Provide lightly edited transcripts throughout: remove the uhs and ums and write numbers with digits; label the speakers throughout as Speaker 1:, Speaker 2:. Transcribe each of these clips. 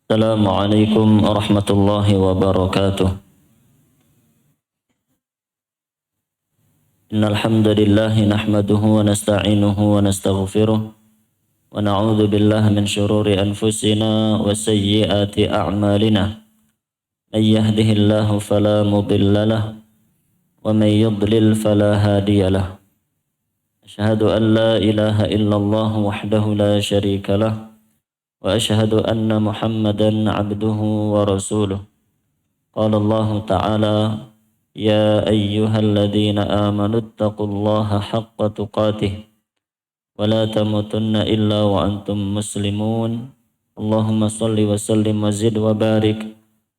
Speaker 1: Assalamualaikum warahmatullahi wabarakatuh. Innal hamdalillah nahmaduhu wa nasta'inuhu wa nastaghfiruh wa na'udzu billahi min shururi anfusina wa sayyiati a'malina. May yahdihillahu fala mudilla lahu wa may yudlil fala hadiya lahu. Asyhadu an la ilaha illallah wahdahu la syarika lahu wa asyhadu anna Muhammadan 'abduhu wa rasuluh. Qala Allah Ta'ala يا أيها الذين آمنوا اتقوا الله حق تقاته ولا تموتن إلا وأنتم مسلمون اللهم صل وسلم وزد وبارك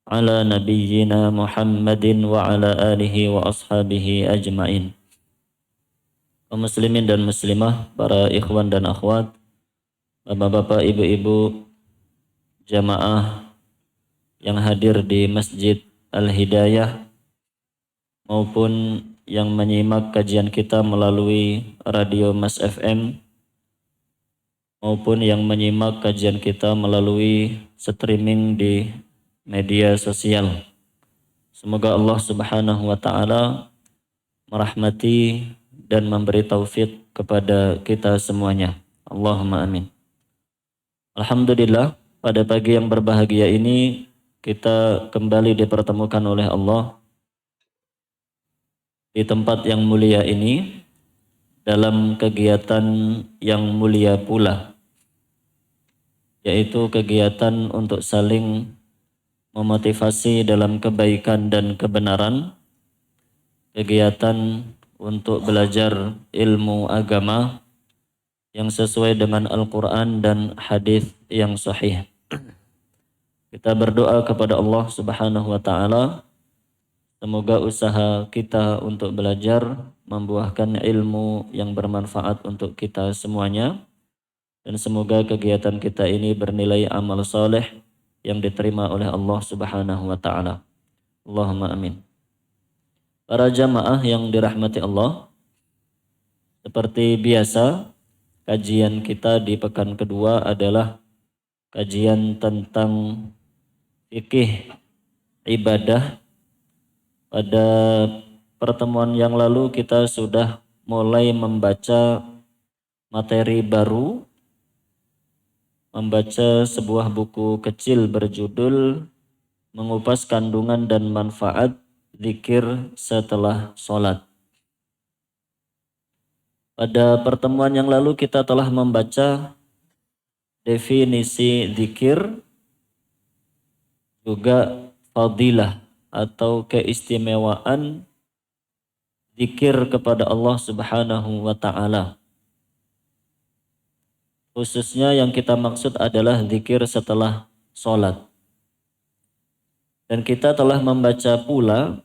Speaker 1: على نبينا محمد وعلى آله وأصحابه أجمعين. Kaum muslimin dan muslimah, para ikhwan dan akhwat, bapak-bapak, ibu-ibu, jamaah yang hadir di Masjid Al-Hidayah maupun yang menyimak kajian kita melalui Radio Mas FM maupun yang menyimak kajian kita melalui streaming di media sosial. Semoga Allah Subhanahu wa taala merahmati dan memberi taufik kepada kita semuanya. Allahumma amin. Alhamdulillah, pada pagi yang berbahagia ini kita kembali dipertemukan oleh Allah di tempat yang mulia ini dalam kegiatan yang mulia pula, yaitu kegiatan untuk saling memotivasi dalam kebaikan dan kebenaran, kegiatan untuk belajar ilmu agama yang sesuai dengan Al-Quran dan hadis yang sahih. Kita berdoa kepada Allah Subhanahu wa taala, semoga usaha kita untuk belajar membuahkan ilmu yang bermanfaat untuk kita semuanya, dan semoga kegiatan kita ini bernilai amal soleh yang diterima oleh Allah Subhanahu wa taala. Allahumma amin. Para jamaah yang dirahmati Allah, seperti biasa kajian kita di pekan kedua adalah kajian tentang fikih ibadah. Pada pertemuan yang lalu kita sudah mulai membaca materi baru, membaca sebuah buku kecil berjudul Mengupas Kandungan dan Manfaat Zikir Setelah Sholat. Pada pertemuan yang lalu kita telah membaca definisi zikir, juga fadilah atau keistimewaan zikir kepada Allah Subhanahu wa taala. Khususnya yang kita maksud adalah zikir setelah sholat. Dan kita telah membaca pula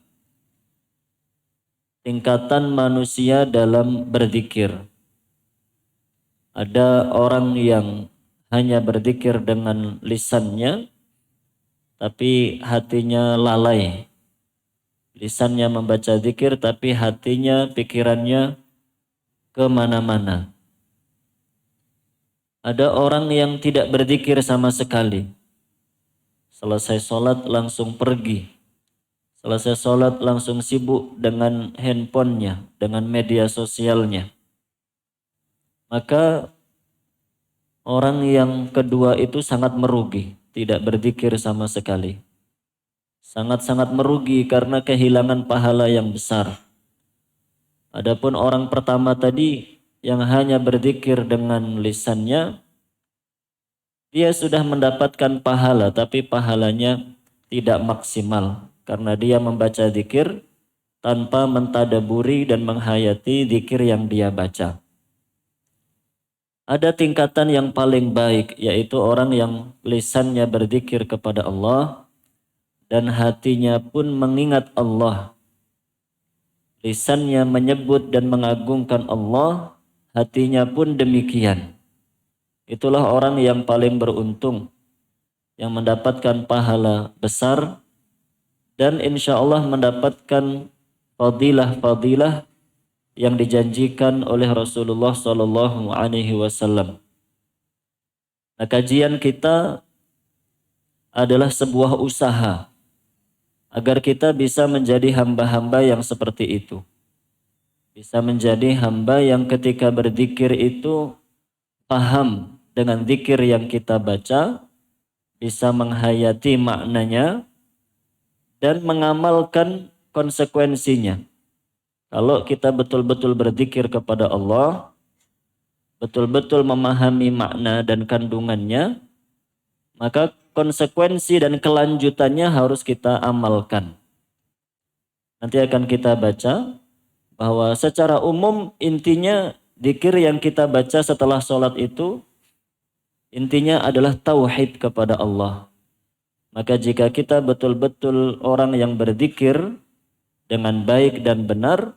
Speaker 1: tingkatan manusia dalam berzikir. Ada orang yang hanya berzikir dengan lisannya, tapi hatinya lalai. Lisannya membaca zikir, tapi hatinya, pikirannya kemana-mana. Ada orang yang tidak berzikir sama sekali. Selesai sholat langsung pergi. Selesai sholat langsung sibuk dengan handphonenya, dengan media sosialnya. Maka orang yang kedua itu sangat merugi. Tidak berzikir sama sekali. Sangat-sangat merugi karena kehilangan pahala yang besar. Adapun orang pertama tadi yang hanya berzikir dengan lisannya, dia sudah mendapatkan pahala, tapi pahalanya tidak maksimal. Karena dia membaca zikir tanpa mentadaburi dan menghayati zikir yang dia baca. Ada tingkatan yang paling baik, yaitu orang yang lisannya berzikir kepada Allah dan hatinya pun mengingat Allah. Lisannya menyebut dan mengagungkan Allah, hatinya pun demikian. Itulah orang yang paling beruntung, yang mendapatkan pahala besar dan insya Allah mendapatkan fadilah-fadilah yang dijanjikan oleh Rasulullah SAW. Nah, kajian kita adalah sebuah usaha agar kita bisa menjadi hamba-hamba yang seperti itu. Bisa menjadi hamba yang ketika berzikir itu paham dengan zikir yang kita baca, bisa menghayati maknanya, dan mengamalkan konsekuensinya. Kalau kita betul-betul berzikir kepada Allah, betul-betul memahami makna dan kandungannya, maka konsekuensi dan kelanjutannya harus kita amalkan. Nanti akan kita baca bahwa secara umum intinya zikir yang kita baca setelah sholat itu intinya adalah tauhid kepada Allah. Maka jika kita betul-betul orang yang berzikir dengan baik dan benar,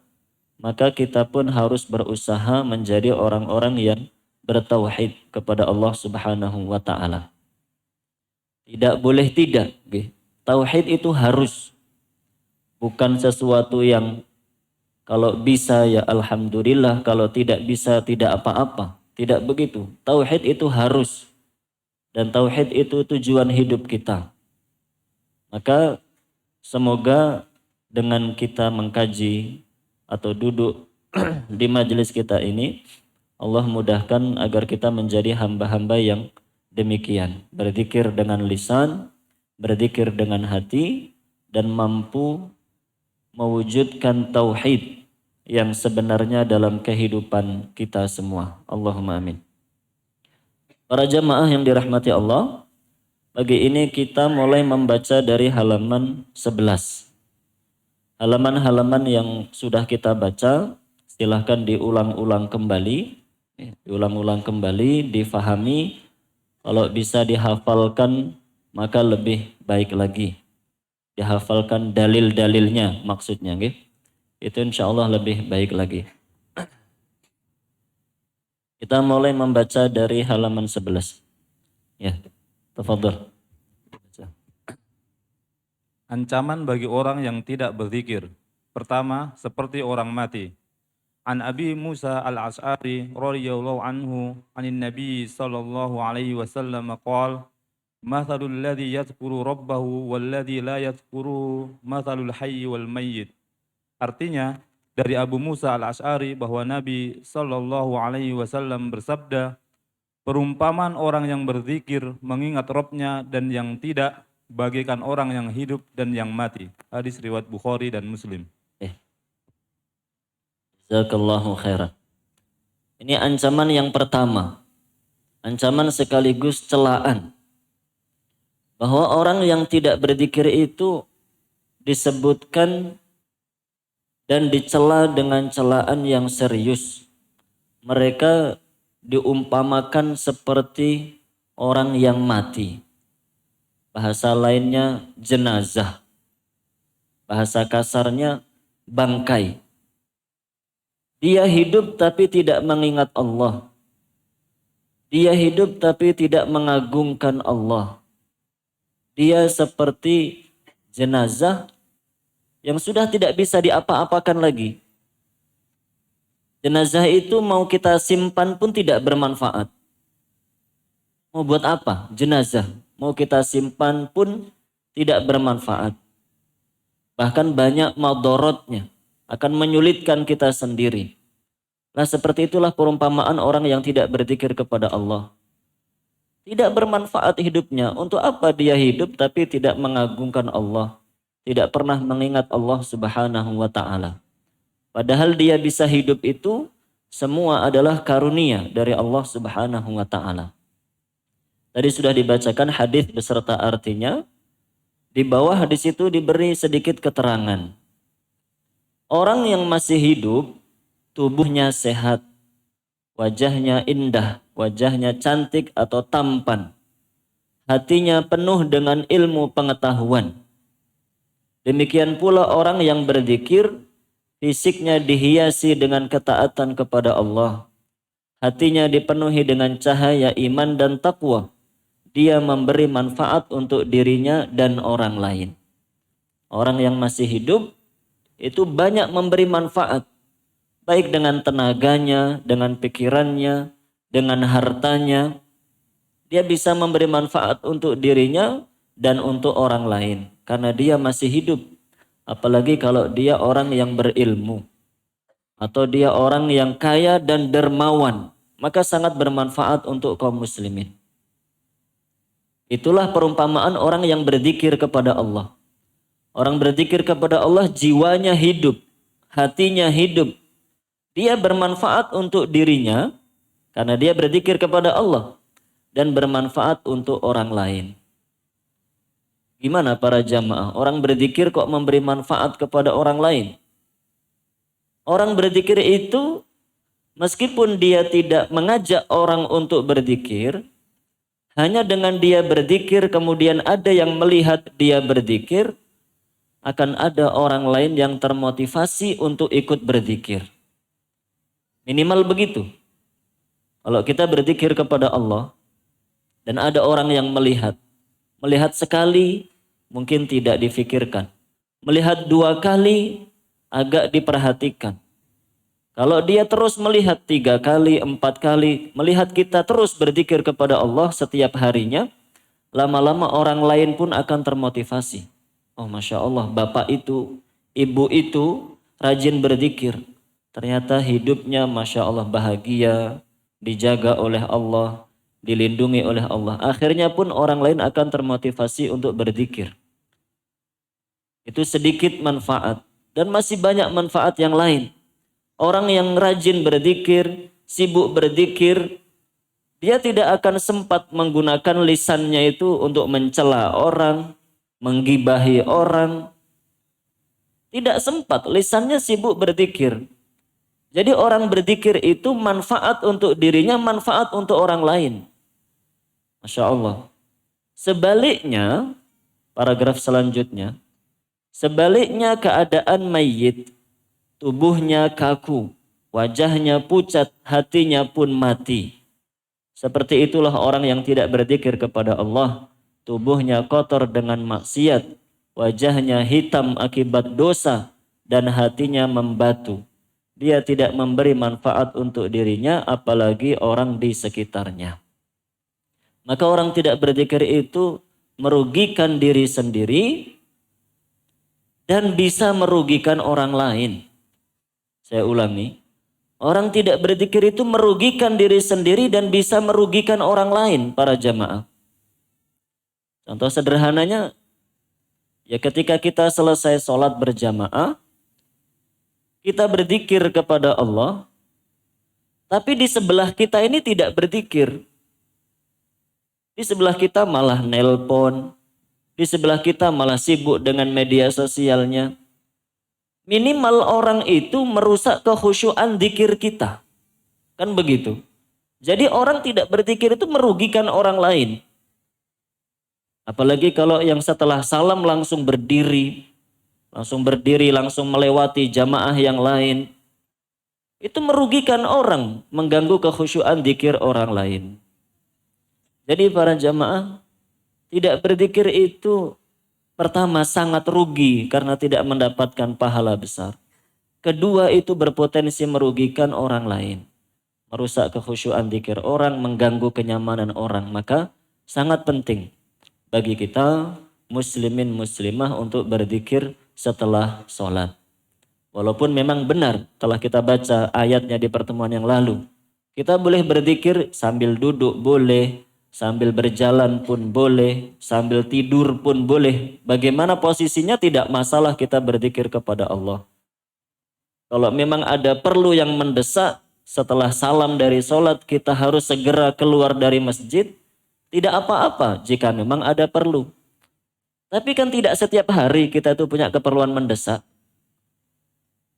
Speaker 1: maka kita pun harus berusaha menjadi orang-orang yang bertauhid kepada Allah Subhanahu wa taala. Tidak boleh tidak. Tauhid itu harus. Bukan sesuatu yang kalau bisa ya alhamdulillah, kalau tidak bisa tidak apa-apa. Tidak begitu. Tauhid itu harus. Dan tauhid itu tujuan hidup kita. Maka semoga dengan kita mengkaji atau duduk di majelis kita ini, Allah mudahkan agar kita menjadi hamba-hamba yang demikian. Berzikir dengan lisan, berzikir dengan hati, dan mampu mewujudkan tauhid yang sebenarnya dalam kehidupan kita semua. Allahumma amin. Para jamaah yang dirahmati Allah, pagi ini kita mulai membaca dari halaman 11. Halaman-halaman yang sudah kita baca, silahkan diulang-ulang kembali. Diulang-ulang kembali, difahami. Kalau bisa dihafalkan, maka lebih baik lagi. Dihafalkan dalil-dalilnya maksudnya. Itu insya Allah lebih baik lagi. Kita mulai membaca dari halaman 11. Ya, tafadhol.
Speaker 2: Ancaman bagi orang yang tidak berzikir. Pertama, seperti orang mati. An Abi Musa al-Ash'ari radhiyallahu anhu anin Nabi sallallahu alaihi wasallam qala mathalul ladzi yadhkuru rabbahu wal ladzi la yadhkuruhu mathalul hayy wal mayyit. Artinya dari Abu Musa al-Ash'ari bahwa Nabi sallallahu alaihi wasallam bersabda, perumpamaan orang yang berzikir mengingat Rabbnya dan yang tidak bagaikan orang yang hidup dan yang mati. Hadis riwayat Bukhari dan Muslim.
Speaker 1: Jazakallahu khairan. Ini ancaman yang pertama. Ancaman sekaligus celaan. Bahwa orang yang tidak berzikir itu disebutkan dan dicela dengan celaan yang serius. Mereka diumpamakan seperti orang yang mati. Bahasa lainnya jenazah. Bahasa kasarnya bangkai. Dia hidup tapi tidak mengingat Allah. Dia hidup tapi tidak mengagungkan Allah. Dia seperti jenazah yang sudah tidak bisa diapa-apakan lagi. Jenazah itu mau kita simpan pun tidak bermanfaat. Mau buat apa? Jenazah. Mau kita simpan pun tidak bermanfaat. Bahkan banyak madorotnya. Akan menyulitkan kita sendiri. Nah, seperti itulah perumpamaan orang yang tidak berzikir kepada Allah. Tidak bermanfaat hidupnya. Untuk apa dia hidup tapi tidak mengagungkan Allah. Tidak pernah mengingat Allah Subhanahu wa ta'ala. Padahal dia bisa hidup itu semua adalah karunia dari Allah Subhanahu wa ta'ala. Tadi sudah dibacakan hadis beserta artinya. Di bawah hadis itu diberi sedikit keterangan. Orang yang masih hidup, tubuhnya sehat, wajahnya indah, wajahnya cantik atau tampan. Hatinya penuh dengan ilmu pengetahuan. Demikian pula orang yang berzikir, fisiknya dihiasi dengan ketaatan kepada Allah. Hatinya dipenuhi dengan cahaya iman dan takwa. Dia memberi manfaat untuk dirinya dan orang lain. Orang yang masih hidup, itu banyak memberi manfaat. Baik dengan tenaganya, dengan pikirannya, dengan hartanya. Dia bisa memberi manfaat untuk dirinya dan untuk orang lain. Karena dia masih hidup. Apalagi kalau dia orang yang berilmu. Atau dia orang yang kaya dan dermawan. Maka sangat bermanfaat untuk kaum muslimin. Itulah perumpamaan orang yang berzikir kepada Allah. Orang berzikir kepada Allah jiwanya hidup. Hatinya hidup. Dia bermanfaat untuk dirinya. Karena dia berzikir kepada Allah. Dan bermanfaat untuk orang lain. Gimana para jamaah? Orang berzikir kok memberi manfaat kepada orang lain? Orang berzikir itu meskipun dia tidak mengajak orang untuk berzikir, hanya dengan dia berzikir kemudian ada yang melihat dia berzikir, akan ada orang lain yang termotivasi untuk ikut berzikir. Minimal begitu. Kalau kita berzikir kepada Allah, dan ada orang yang melihat. Melihat sekali mungkin tidak difikirkan. Melihat 2 kali agak diperhatikan. Kalau dia terus melihat 3 kali, 4 kali. Melihat kita terus berzikir kepada Allah setiap harinya. Lama-lama orang lain pun akan termotivasi. Oh Masya Allah, bapak itu, ibu itu rajin berzikir. Ternyata hidupnya Masya Allah bahagia, dijaga oleh Allah, dilindungi oleh Allah. Akhirnya pun orang lain akan termotivasi untuk berzikir. Itu sedikit manfaat. Dan masih banyak manfaat yang lain. Orang yang rajin berzikir, sibuk berzikir, dia tidak akan sempat menggunakan lisannya itu untuk mencela orang, menggibahi orang. Tidak sempat, lisannya sibuk berzikir. Jadi orang berzikir itu manfaat untuk dirinya, manfaat untuk orang lain. Masya Allah. Sebaliknya, paragraf selanjutnya. Sebaliknya keadaan mayit, tubuhnya kaku, wajahnya pucat, hatinya pun mati. Seperti itulah orang yang tidak berzikir kepada Allah. Tubuhnya kotor dengan maksiat, wajahnya hitam akibat dosa, dan hatinya membatu. Dia tidak memberi manfaat untuk dirinya, apalagi orang di sekitarnya. Maka orang tidak berzikir itu merugikan diri sendiri dan bisa merugikan orang lain. Saya ulangi, orang tidak berzikir itu merugikan diri sendiri dan bisa merugikan orang lain, para jamaah. Contoh sederhananya, ya ketika kita selesai sholat berjamaah, kita berzikir kepada Allah, tapi di sebelah kita ini tidak berzikir. Di sebelah kita malah nelpon. Di sebelah kita malah sibuk dengan media sosialnya. Minimal orang itu merusak kekhusyuan zikir kita. Kan begitu. Jadi orang tidak berzikir itu merugikan orang lain. Apalagi kalau yang setelah salam langsung berdiri. Langsung melewati jamaah yang lain. Itu merugikan orang. Mengganggu kekhusyuan zikir orang lain. Jadi para jamaah, tidak berzikir itu pertama sangat rugi karena tidak mendapatkan pahala besar. Kedua itu berpotensi merugikan orang lain. Merusak kekhusyuan zikir orang, mengganggu kenyamanan orang. Maka sangat penting bagi kita muslimin muslimah untuk berzikir setelah sholat. Walaupun memang benar telah kita baca ayatnya di pertemuan yang lalu. Kita boleh berzikir sambil duduk boleh. Sambil berjalan pun boleh, sambil tidur pun boleh. Bagaimana posisinya tidak masalah kita berzikir kepada Allah. Kalau memang ada perlu yang mendesak, setelah salam dari sholat kita harus segera keluar dari masjid, tidak apa-apa jika memang ada perlu. Tapi kan tidak setiap hari kita itu punya keperluan mendesak.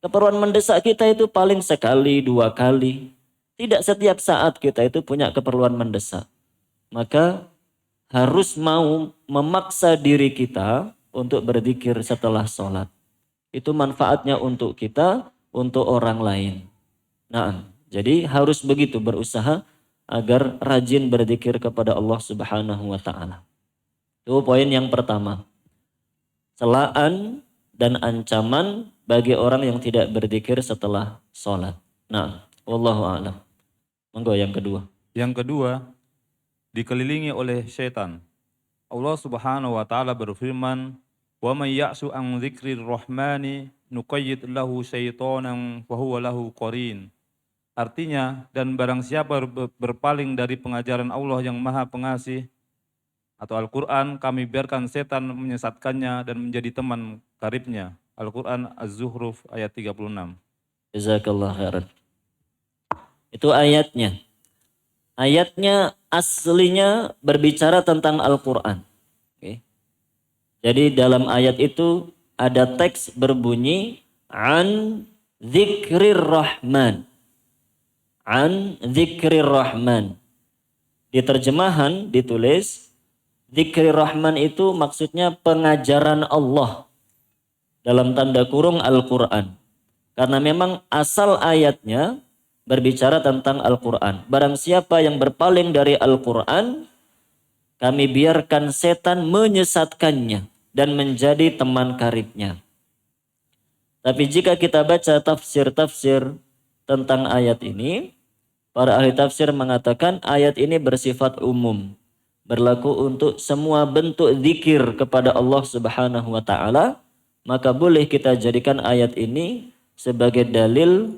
Speaker 1: Keperluan mendesak kita itu paling sekali, 2 kali. Tidak setiap saat kita itu punya keperluan mendesak. Maka harus mau memaksa diri kita untuk berzikir setelah sholat. Itu manfaatnya untuk kita, untuk orang lain. Nah, jadi harus begitu berusaha agar rajin berzikir kepada Allah Subhanahu wa Ta'ala. Itu poin yang pertama. Celaan dan ancaman bagi orang yang tidak berzikir setelah sholat. Nah, wallahu a'lam. Monggo yang kedua.
Speaker 2: Yang kedua, dikelilingi oleh syaitan. Allah Subhanahu wa taala berfirman, "Wa may ya'su an dzikrir rahmani nuqayyid lahu syaitonan fa huwa lahu qarin." Artinya, dan barang siapa berpaling dari pengajaran Allah yang Maha Pengasih atau Al-Quran, kami biarkan setan menyesatkannya dan menjadi teman karibnya. Al-Quran Az-Zuhruf ayat 36.
Speaker 1: Jazakallah khairan. Itu ayatnya. Ayatnya aslinya berbicara tentang Al-Quran. Oke. Jadi dalam ayat itu ada teks berbunyi an dzikrir rahman. An dzikrir rahman. Di terjemahan ditulis dzikrir rahman itu maksudnya pengajaran Allah. Dalam tanda kurung Al-Quran. Karena memang asal ayatnya berbicara tentang Al-Quran. Barang siapa yang berpaling dari Al-Quran, kami biarkan setan menyesatkannya dan menjadi teman karibnya. Tapi jika kita baca tafsir-tafsir tentang ayat ini, para ahli tafsir mengatakan ayat ini bersifat umum. Berlaku untuk semua bentuk zikir kepada Allah Subhanahu wa ta'ala. Maka boleh kita jadikan ayat ini sebagai dalil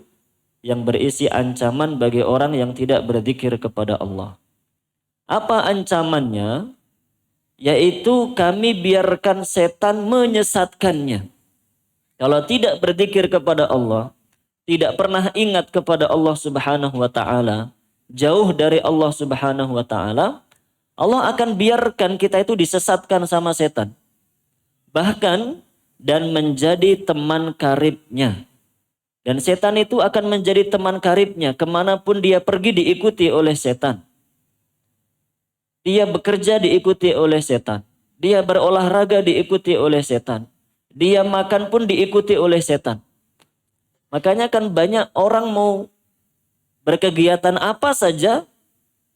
Speaker 1: yang berisi ancaman bagi orang yang tidak berzikir kepada Allah. Apa ancamannya? Yaitu kami biarkan setan menyesatkannya. Kalau tidak berzikir kepada Allah, tidak pernah ingat kepada Allah Subhanahu wa ta'ala, jauh dari Allah Subhanahu wa ta'ala, Allah akan biarkan kita itu disesatkan sama setan. Bahkan dan menjadi teman karibnya. Dan setan itu akan menjadi teman karibnya. Kemanapun dia pergi diikuti oleh setan. Dia bekerja diikuti oleh setan. Dia berolahraga diikuti oleh setan. Dia makan pun diikuti oleh setan. Makanya kan banyak orang mau berkegiatan apa saja,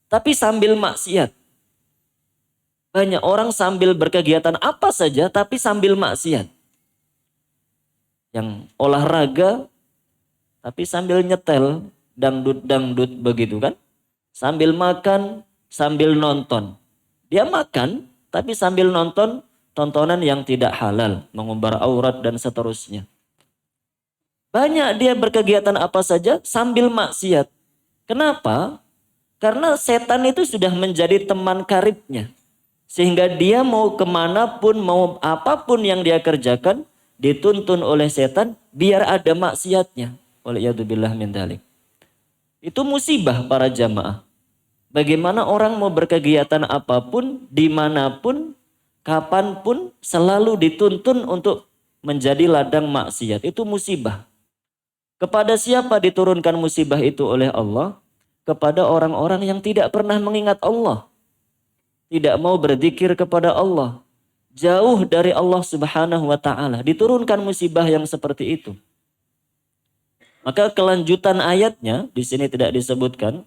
Speaker 1: tapi sambil maksiat. Banyak orang sambil berkegiatan apa saja, tapi sambil maksiat. Yang olahraga tapi sambil nyetel dangdut-dangdut begitu kan. Sambil makan, sambil nonton. Dia makan tapi sambil nonton tontonan yang tidak halal, mengumbar aurat dan seterusnya. Banyak dia berkegiatan apa saja sambil maksiat. Kenapa? Karena setan itu sudah menjadi teman karibnya. Sehingga dia mau kemanapun, mau apapun yang dia kerjakan, dituntun oleh setan biar ada maksiatnya. Waliyadzubillah min dzalik. Itu musibah para jamaah. Bagaimana orang mau berkegiatan apapun, dimanapun, kapanpun, selalu dituntun untuk menjadi ladang maksiat. Itu musibah. Kepada siapa diturunkan musibah itu oleh Allah? Kepada orang-orang yang tidak pernah mengingat Allah. Tidak mau berzikir kepada Allah. Jauh dari Allah Subhanahu wa ta'ala. Diturunkan musibah yang seperti itu. Maka kelanjutan ayatnya di sini tidak disebutkan.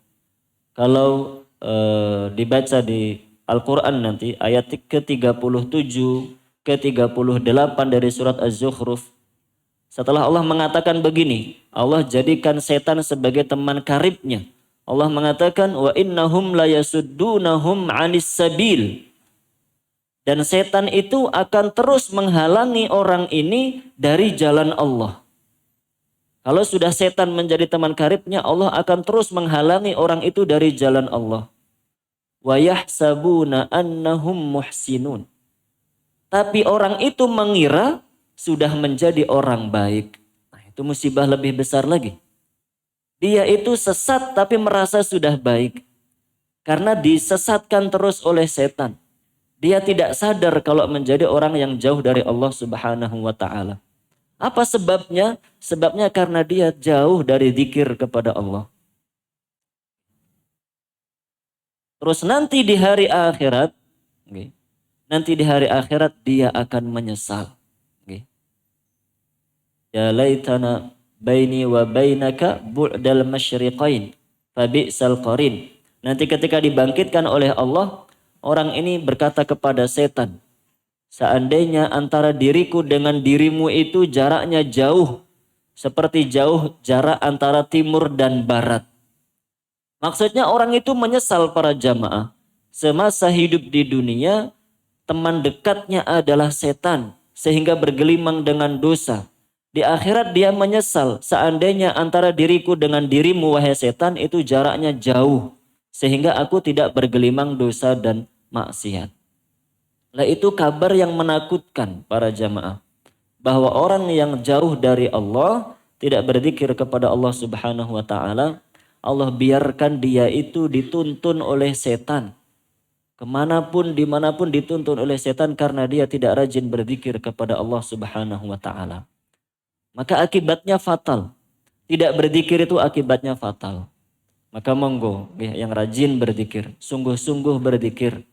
Speaker 1: Kalau dibaca di Al-Quran nanti ayat ke-37, ke-38 dari surat Az-Zukhruf. Setelah Allah mengatakan begini, Allah jadikan setan sebagai teman karibnya. Allah mengatakan wa innahum layasuddunahum 'anis sabil. Dan setan itu akan terus menghalangi orang ini dari jalan Allah. Kalau sudah setan menjadi teman karibnya, Allah akan terus menghalangi orang itu dari jalan Allah. Wa yahsabuna annahum muhsinun. Tapi orang itu mengira sudah menjadi orang baik. Nah, itu musibah lebih besar lagi. Dia itu sesat tapi merasa sudah baik. Karena disesatkan terus oleh setan. Dia tidak sadar kalau menjadi orang yang jauh dari Allah Subhanahu wa ta'ala. Apa sebabnya? Sebabnya karena dia jauh dari zikir kepada Allah. Terus nanti di hari akhirat, dia akan menyesal. Ya laitana baini wa bainaka bu'dal masyriqain fabi'sal qarin. Nanti ketika dibangkitkan oleh Allah, orang ini berkata kepada setan, seandainya antara diriku dengan dirimu itu jaraknya jauh, seperti jauh jarak antara timur dan barat. Maksudnya orang itu menyesal para jamaah. semasa hidup di dunia teman dekatnya adalah setan sehingga bergelimang dengan dosa. Di akhirat dia menyesal seandainya antara diriku dengan dirimu wahai setan itu jaraknya jauh sehingga aku tidak bergelimang dosa dan maksiat. Lah itu kabar yang menakutkan para jamaah. Bahwa orang yang jauh dari Allah tidak berzikir kepada Allah Subhanahu wa taala, Allah biarkan dia itu dituntun oleh setan. Kemanapun, dimanapun dituntun oleh setan karena dia tidak rajin berzikir kepada Allah Subhanahu wa taala. Maka akibatnya fatal. Tidak berzikir itu akibatnya fatal. Maka monggo yang rajin berzikir, sungguh-sungguh berzikir.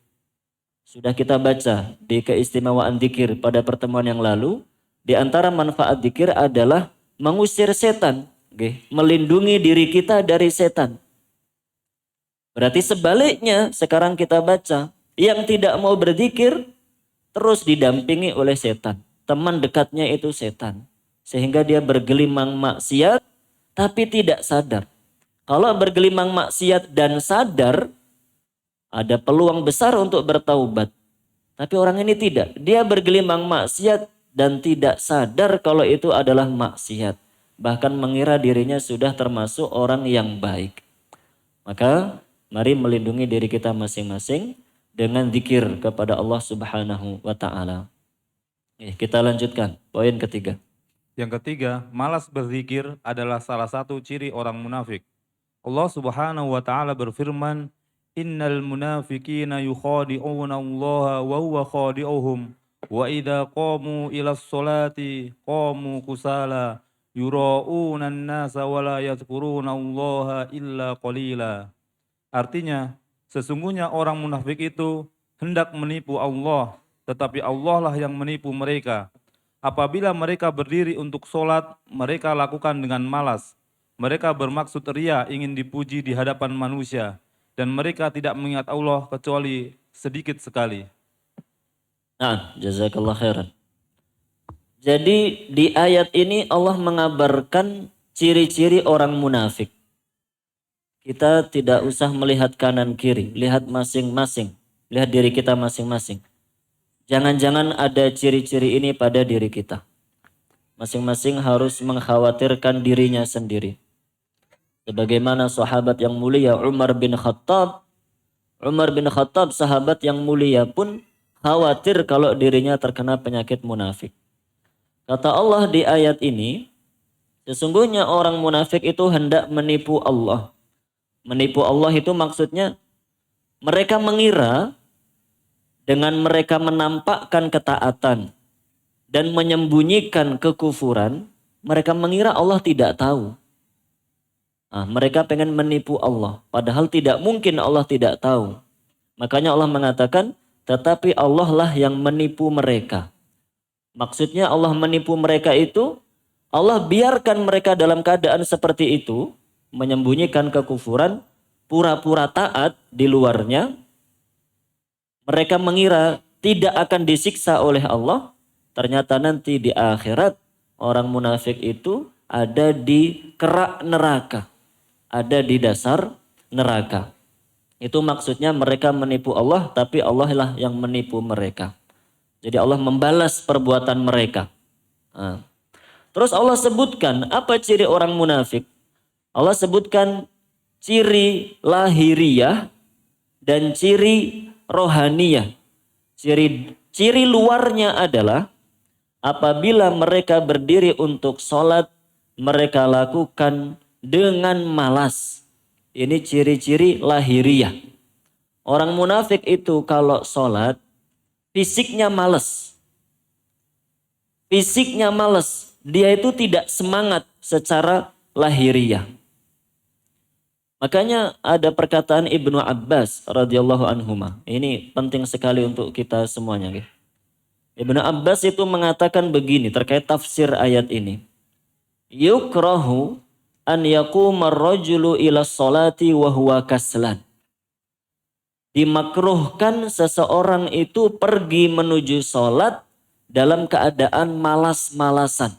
Speaker 1: Sudah kita baca di keistimewaan zikir pada pertemuan yang lalu. Di antara manfaat zikir adalah mengusir setan, melindungi diri kita dari setan. Berarti sebaliknya sekarang kita baca, yang tidak mau berzikir terus didampingi oleh setan. Teman dekatnya itu setan. Sehingga dia bergelimang maksiat tapi tidak sadar. Kalau bergelimang maksiat dan sadar, ada peluang besar untuk bertaubat. Tapi orang ini tidak. Dia bergelimang maksiat dan tidak sadar kalau itu adalah maksiat. Bahkan mengira dirinya sudah termasuk orang yang baik. Maka mari melindungi diri kita masing-masing dengan zikir kepada Allah Subhanahu wa taala. Kita lanjutkan poin ketiga.
Speaker 2: Yang ketiga, malas berzikir adalah salah satu ciri orang munafik. Allah Subhanahu wa taala berfirman, "Innal munafiqina yukhadi'una Allah wa huwa khadi'uhum wa idza qamu ilas sholati qamu kusala yura'una an-nasa wa la yadhkuruna Allah illa qalila." Artinya, sesungguhnya orang munafik itu hendak menipu Allah, tetapi Allah lah yang menipu mereka. Apabila mereka berdiri untuk sholat, mereka lakukan dengan malas. Mereka bermaksud ria ingin dipuji di hadapan manusia. Dan mereka tidak mengingat Allah kecuali sedikit sekali.
Speaker 1: Nah, jazakallah khairan. Jadi di ayat ini Allah mengabarkan ciri-ciri orang munafik. Kita tidak usah melihat kanan kiri, lihat masing-masing. Lihat diri kita masing-masing. Jangan-jangan ada ciri-ciri ini pada diri kita. Masing-masing harus mengkhawatirkan dirinya sendiri. Sebagaimana sahabat yang mulia Umar bin Khattab. Umar bin Khattab sahabat yang mulia pun khawatir kalau dirinya terkena penyakit munafik. Kata Allah di ayat ini, sesungguhnya orang munafik itu hendak menipu Allah. Menipu Allah itu maksudnya mereka mengira dengan mereka menampakkan ketaatan dan menyembunyikan kekufuran, mereka mengira Allah tidak tahu. Mereka pengen menipu Allah, padahal tidak mungkin Allah tidak tahu. Makanya Allah mengatakan, tetapi Allah lah yang menipu mereka. Maksudnya Allah menipu mereka itu, Allah biarkan mereka dalam keadaan seperti itu, menyembunyikan kekufuran, pura-pura taat di luarnya. Mereka mengira tidak akan disiksa oleh Allah. Ternyata nanti di akhirat orang munafik itu ada di kerak neraka. Ada di dasar neraka. Itu maksudnya mereka menipu Allah tapi Allah lah yang menipu mereka. Jadi Allah membalas perbuatan mereka. Terus Allah sebutkan apa ciri orang munafik. Allah sebutkan ciri lahiriah dan ciri rohaniyah. Ciri luarnya adalah apabila mereka berdiri untuk sholat, mereka lakukan dengan malas. Ini ciri-ciri lahiriah. Orang munafik itu kalau sholat, fisiknya malas. Fisiknya malas. Dia itu tidak semangat secara lahiriah. Makanya ada perkataan Ibnu Abbas radhiyallahu anhuma. Ini penting sekali untuk kita semuanya. Ibnu Abbas itu mengatakan begini terkait tafsir ayat ini. Yukrahu an yaquma ar-rajulu ila sholati wa huwa kaslan. Dimakruhkan seseorang itu pergi menuju sholat dalam keadaan malas-malasan.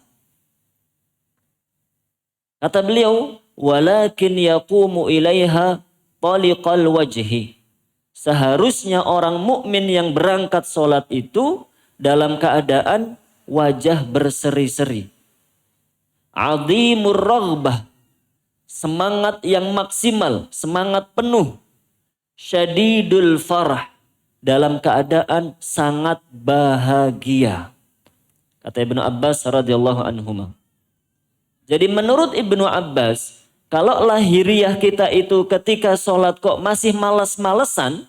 Speaker 1: Kata beliau, walakin yaqumu ilaiha taliqal wajhi. Seharusnya orang mukmin yang berangkat sholat itu dalam keadaan wajah berseri-seri. Azimur raghbah, semangat yang maksimal, semangat penuh. Syadidul farah, dalam keadaan sangat bahagia. Kata Ibnu Abbas radhiyallahu anhuma. Jadi menurut Ibnu Abbas, kalau lahiriah kita itu ketika sholat kok masih malas-malesan,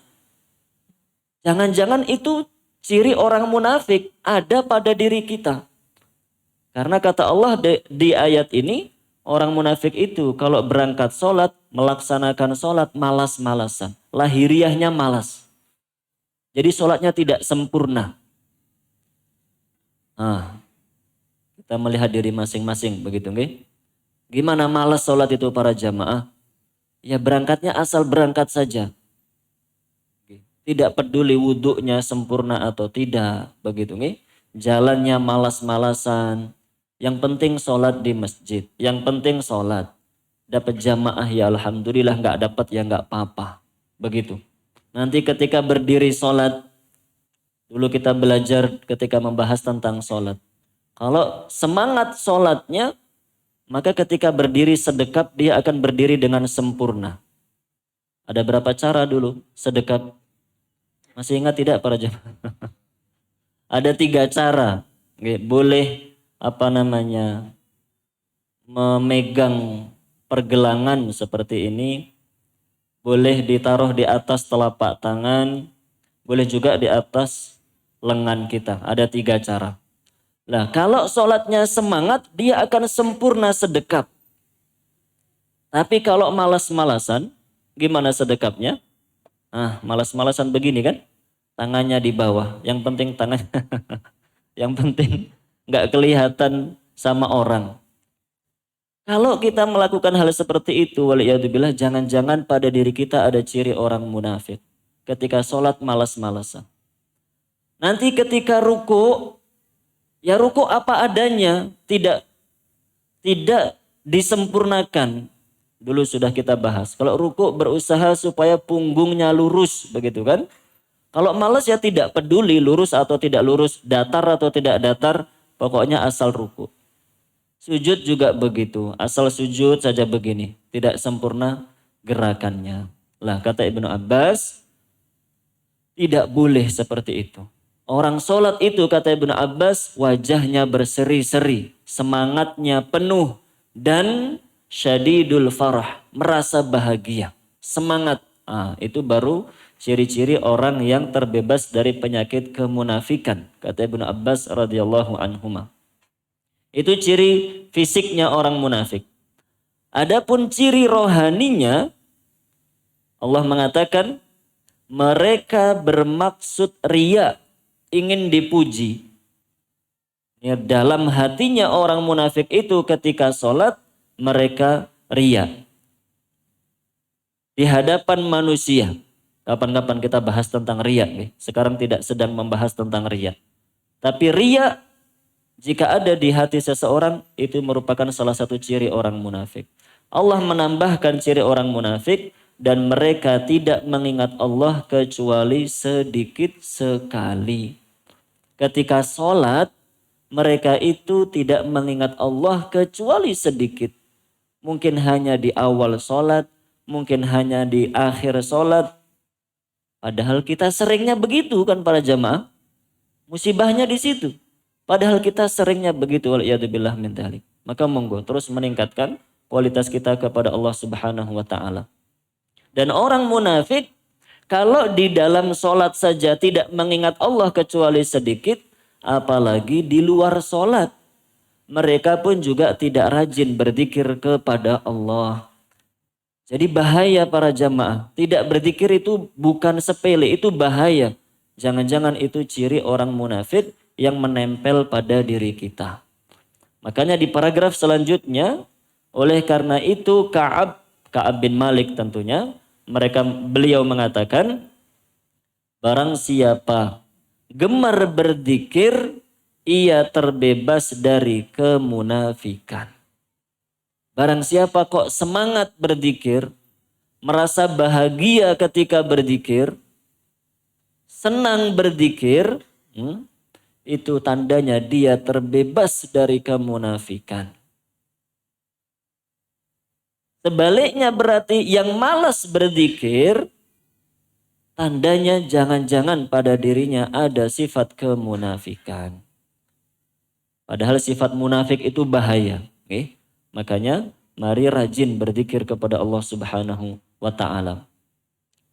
Speaker 1: jangan-jangan itu ciri orang munafik ada pada diri kita. Karena kata Allah di ayat ini, orang munafik itu kalau berangkat sholat, melaksanakan sholat malas-malasan. Lahiriahnya malas. Jadi sholatnya tidak sempurna. Nah, kita melihat diri masing-masing begitu nggih. Gimana malas sholat itu para jamaah? Ya berangkatnya asal berangkat saja. Tidak peduli wudhunya sempurna atau tidak, begitu nggih. Jalannya malas-malasan. Yang penting sholat di masjid. Yang penting sholat. Dapat jamaah ya alhamdulillah, nggak dapat ya nggak apa-apa. Begitu. Nanti ketika berdiri sholat, dulu kita belajar ketika membahas tentang sholat. Kalau semangat sholatnya, maka ketika berdiri sedekap dia akan berdiri dengan sempurna. Ada berapa cara dulu sedekap? Masih ingat tidak para jemaah? Ada 3 cara. Boleh memegang pergelangan seperti ini. Boleh ditaruh di atas telapak tangan. Boleh juga di atas lengan kita. Ada 3 cara. Nah, kalau sholatnya semangat, dia akan sempurna sedekap. Tapi kalau malas-malasan, gimana sedekapnya? Malas-malasan begini kan? Tangannya di bawah. Yang penting tangan, yang penting nggak kelihatan sama orang. Kalau kita melakukan hal seperti itu, waliyadzubillah, jangan-jangan pada diri kita ada ciri orang munafik. Ketika sholat malas-malasan. Nanti ketika ruku, ya ruku apa adanya, tidak disempurnakan. Dulu sudah kita bahas. Kalau ruku berusaha supaya punggungnya lurus, begitu kan? Kalau malas ya tidak peduli lurus atau tidak lurus, datar atau tidak datar, pokoknya asal ruku. Sujud juga begitu, asal sujud saja begini, tidak sempurna gerakannya. Lah kata Ibnu Abbas, tidak boleh seperti itu. Orang sholat itu kata Ibnu Abbas wajahnya berseri-seri, semangatnya penuh dan syadidul farah, merasa bahagia, semangat. Itu baru ciri-ciri orang yang terbebas dari penyakit kemunafikan, kata Ibnu Abbas radhiyallahu anhuma. Itu ciri fisiknya orang munafik. Adapun ciri rohaninya, Allah mengatakan mereka bermaksud riya, ingin dipuji. Ya, dalam hatinya orang munafik itu ketika sholat mereka riya. Di hadapan manusia. Kapan-kapan kita bahas tentang riya. Sekarang tidak sedang membahas tentang riya. Tapi riya jika ada di hati seseorang itu merupakan salah satu ciri orang munafik. Allah menambahkan ciri orang munafik dan mereka tidak mengingat Allah kecuali sedikit sekali. Ketika sholat mereka itu tidak mengingat Allah kecuali sedikit. Mungkin hanya di awal sholat, mungkin hanya di akhir sholat. Padahal kita seringnya begitu kan para jamaah. Musibahnya di situ. Padahal kita seringnya begitu, waliyadzubillah min dzalik. Maka monggo terus meningkatkan kualitas kita kepada Allah Subhanahu wa taala. Dan orang munafik kalau di dalam sholat saja tidak mengingat Allah kecuali sedikit, apalagi di luar sholat. Mereka pun juga tidak rajin berzikir kepada Allah. Jadi bahaya para jamaah. Tidak berzikir itu bukan sepele, itu bahaya. Jangan-jangan itu ciri orang munafik yang menempel pada diri kita. Makanya di paragraf selanjutnya, oleh karena itu Ka'ab bin Malik tentunya, beliau mengatakan, barang siapa gemar berzikir, ia terbebas dari kemunafikan. Barang siapa kok semangat berzikir, merasa bahagia ketika berzikir, senang berzikir, itu tandanya dia terbebas dari kemunafikan. Sebaliknya berarti yang malas berzikir, tandanya jangan-jangan pada dirinya ada sifat kemunafikan. Padahal sifat munafik itu bahaya. Okay? Makanya mari rajin berzikir kepada Allah Subhanahu wa ta'ala.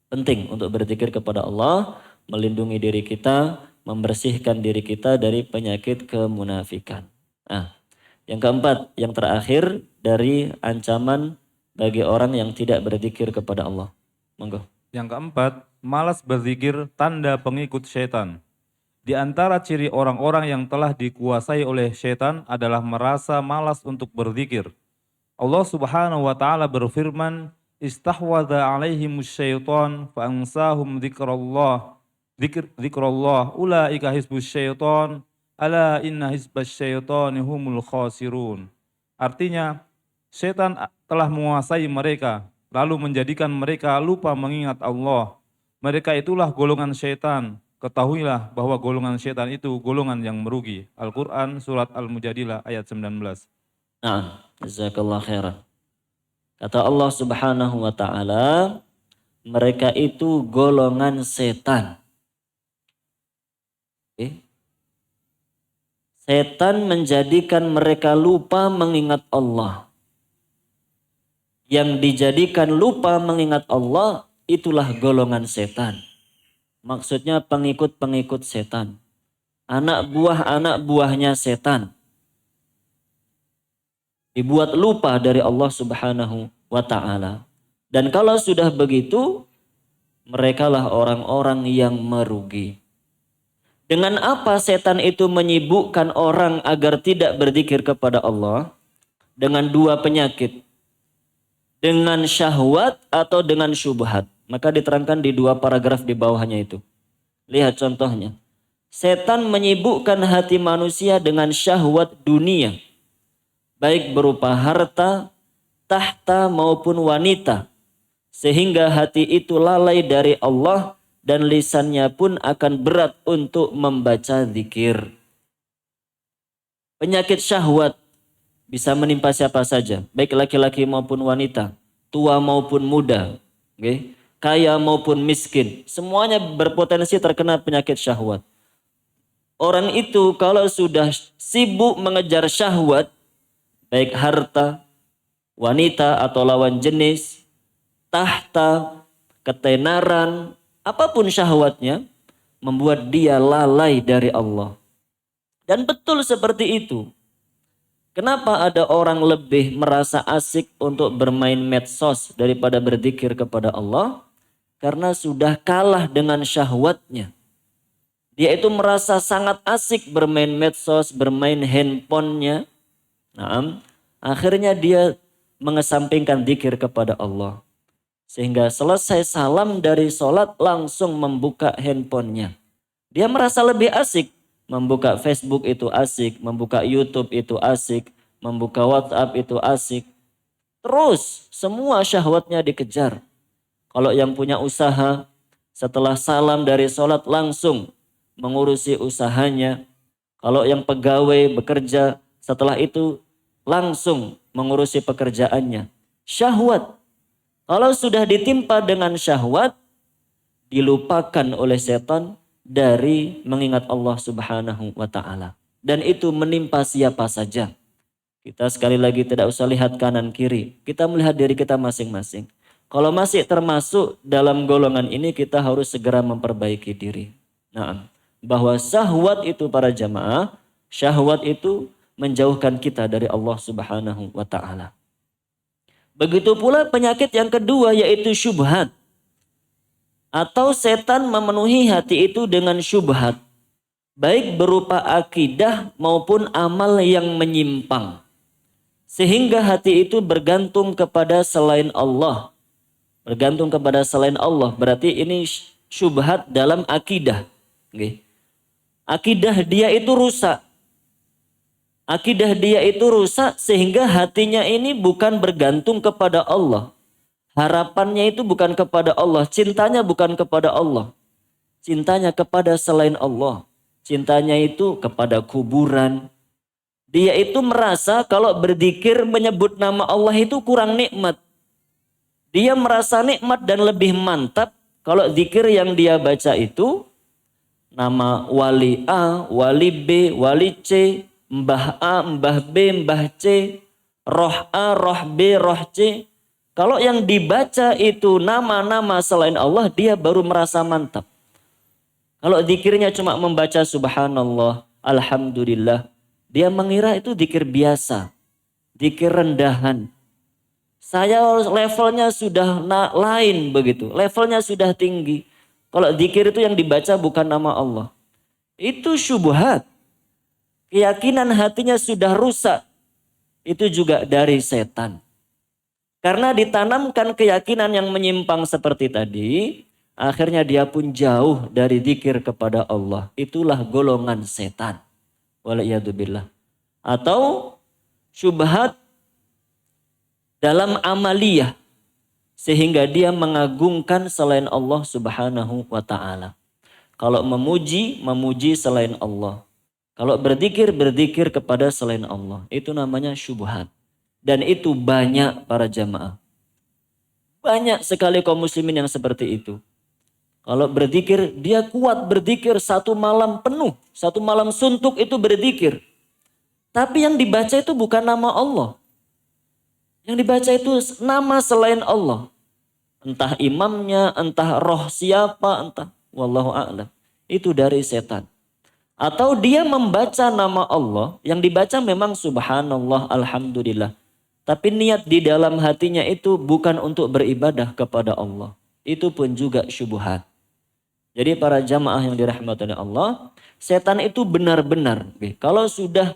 Speaker 1: Penting untuk berzikir kepada Allah, melindungi diri kita, membersihkan diri kita dari penyakit kemunafikan. Nah, yang keempat, yang terakhir dari ancaman bagi orang yang tidak berzikir kepada Allah. Monggo.
Speaker 2: Yang keempat, malas berzikir tanda pengikut syaitan. Di antara ciri orang-orang yang telah dikuasai oleh syaitan adalah merasa malas untuk berzikir. Allah Subhanahu wa taala berfirman, "Istahwadha 'alaihimus syaitan fa'ansahum dzikrallah ulaika hizbus syaitan ala inna hizbas syaitani humul khasirun." Artinya, syaitan telah menguasai mereka, lalu menjadikan mereka lupa mengingat Allah. Mereka itulah golongan syaitan. Ketahuilah bahwa golongan syaitan itu golongan yang merugi. Al-Quran Surat Al-Mujadilah ayat 19.
Speaker 1: Nah, jazakallah khairan. Kata Allah Subhanahu wa ta'ala, mereka itu golongan setan. Okay. Setan menjadikan mereka lupa mengingat Allah. Yang dijadikan lupa mengingat Allah, itulah golongan setan. Maksudnya pengikut-pengikut setan. Anak buahnya setan. Dibuat lupa dari Allah Subhanahu wa ta'ala. Dan kalau sudah begitu, merekalah orang-orang yang merugi. Dengan apa setan itu menyibukkan orang agar tidak berzikir kepada Allah? Dengan dua penyakit. Dengan syahwat atau dengan syubhat. Maka diterangkan di dua paragraf di bawahnya itu. Lihat contohnya. Setan menyibukkan hati manusia dengan syahwat dunia. Baik berupa harta, tahta maupun wanita. Sehingga hati itu lalai dari Allah dan lisannya pun akan berat untuk membaca zikir. Penyakit syahwat bisa menimpa siapa saja, baik laki-laki maupun wanita, tua maupun muda, okay? Kaya maupun miskin, semuanya berpotensi terkena penyakit syahwat. Orang itu kalau sudah sibuk mengejar syahwat, baik harta, wanita atau lawan jenis, tahta, ketenaran, apapun syahwatnya, membuat dia lalai dari Allah. Dan betul seperti itu. Kenapa ada orang lebih merasa asik untuk bermain medsos daripada berzikir kepada Allah? Karena sudah kalah dengan syahwatnya. Dia itu merasa sangat asik bermain medsos, bermain handphonenya. Nah, akhirnya dia mengesampingkan zikir kepada Allah. Sehingga selesai salam dari sholat langsung membuka handphonenya. Dia merasa lebih asik. Membuka Facebook itu asik, membuka YouTube itu asik, membuka WhatsApp itu asik. Terus semua syahwatnya dikejar. Kalau yang punya usaha, setelah salam dari sholat langsung mengurusi usahanya. Kalau yang pegawai bekerja, setelah itu langsung mengurusi pekerjaannya. Syahwat. Kalau sudah ditimpa dengan syahwat, dilupakan oleh setan dari mengingat Allah Subhanahu wa ta'ala. Dan itu menimpa siapa saja. Kita sekali lagi tidak usah lihat kanan kiri. Kita melihat diri kita masing-masing. Kalau masih termasuk dalam golongan ini, kita harus segera memperbaiki diri. Nah, bahwa syahwat itu para jamaah, syahwat itu menjauhkan kita dari Allah Subhanahu wa ta'ala. Begitu pula penyakit yang kedua yaitu syubhat. Atau setan memenuhi hati itu dengan syubhat. Baik berupa akidah maupun amal yang menyimpang. Sehingga hati itu bergantung kepada selain Allah. Bergantung kepada selain Allah. Berarti ini syubhat dalam akidah. Okay. Akidah dia itu rusak. Akidah dia itu rusak sehingga hatinya ini bukan bergantung kepada Allah. Harapannya itu bukan kepada Allah, cintanya bukan kepada Allah. cintanya kepada selain Allah. Cintanya itu kepada kuburan. Dia itu merasa kalau berzikir menyebut nama Allah itu kurang nikmat. Dia merasa nikmat dan lebih mantap kalau zikir yang dia baca itu nama wali A, wali B, wali C, mbah A, mbah B, mbah C, roh A, roh B, roh C. Kalau yang dibaca itu nama-nama selain Allah, dia baru merasa mantap. Kalau zikirnya cuma membaca subhanallah, alhamdulillah, dia mengira itu zikir biasa, zikir rendahan. Saya levelnya sudah lain begitu, levelnya sudah tinggi. Kalau zikir itu yang dibaca bukan nama Allah. Itu syubhat. Keyakinan hatinya sudah rusak. Itu juga dari setan. Karena ditanamkan keyakinan yang menyimpang seperti tadi, akhirnya dia pun jauh dari zikir kepada Allah. Itulah golongan setan. Waliyadzubillah. Atau syubhat dalam amaliyah. Sehingga dia mengagungkan selain Allah subhanahu wa ta'ala. Kalau memuji, memuji selain Allah. Kalau berzikir, berzikir kepada selain Allah. Itu namanya syubhat. Dan itu banyak para jamaah. Banyak sekali kaum muslimin yang seperti itu. Kalau berzikir, dia kuat berzikir satu malam penuh. Satu malam suntuk itu berzikir. Tapi yang dibaca itu bukan nama Allah. Yang dibaca itu nama selain Allah. Entah imamnya, entah roh siapa, entah. Wallahu a'lam. Itu dari setan. Atau dia membaca nama Allah. Yang dibaca memang subhanallah, alhamdulillah. Tapi niat di dalam hatinya itu bukan untuk beribadah kepada Allah. Itu pun juga syubhat. Jadi para jamaah yang dirahmati oleh Allah, setan itu benar-benar kalau sudah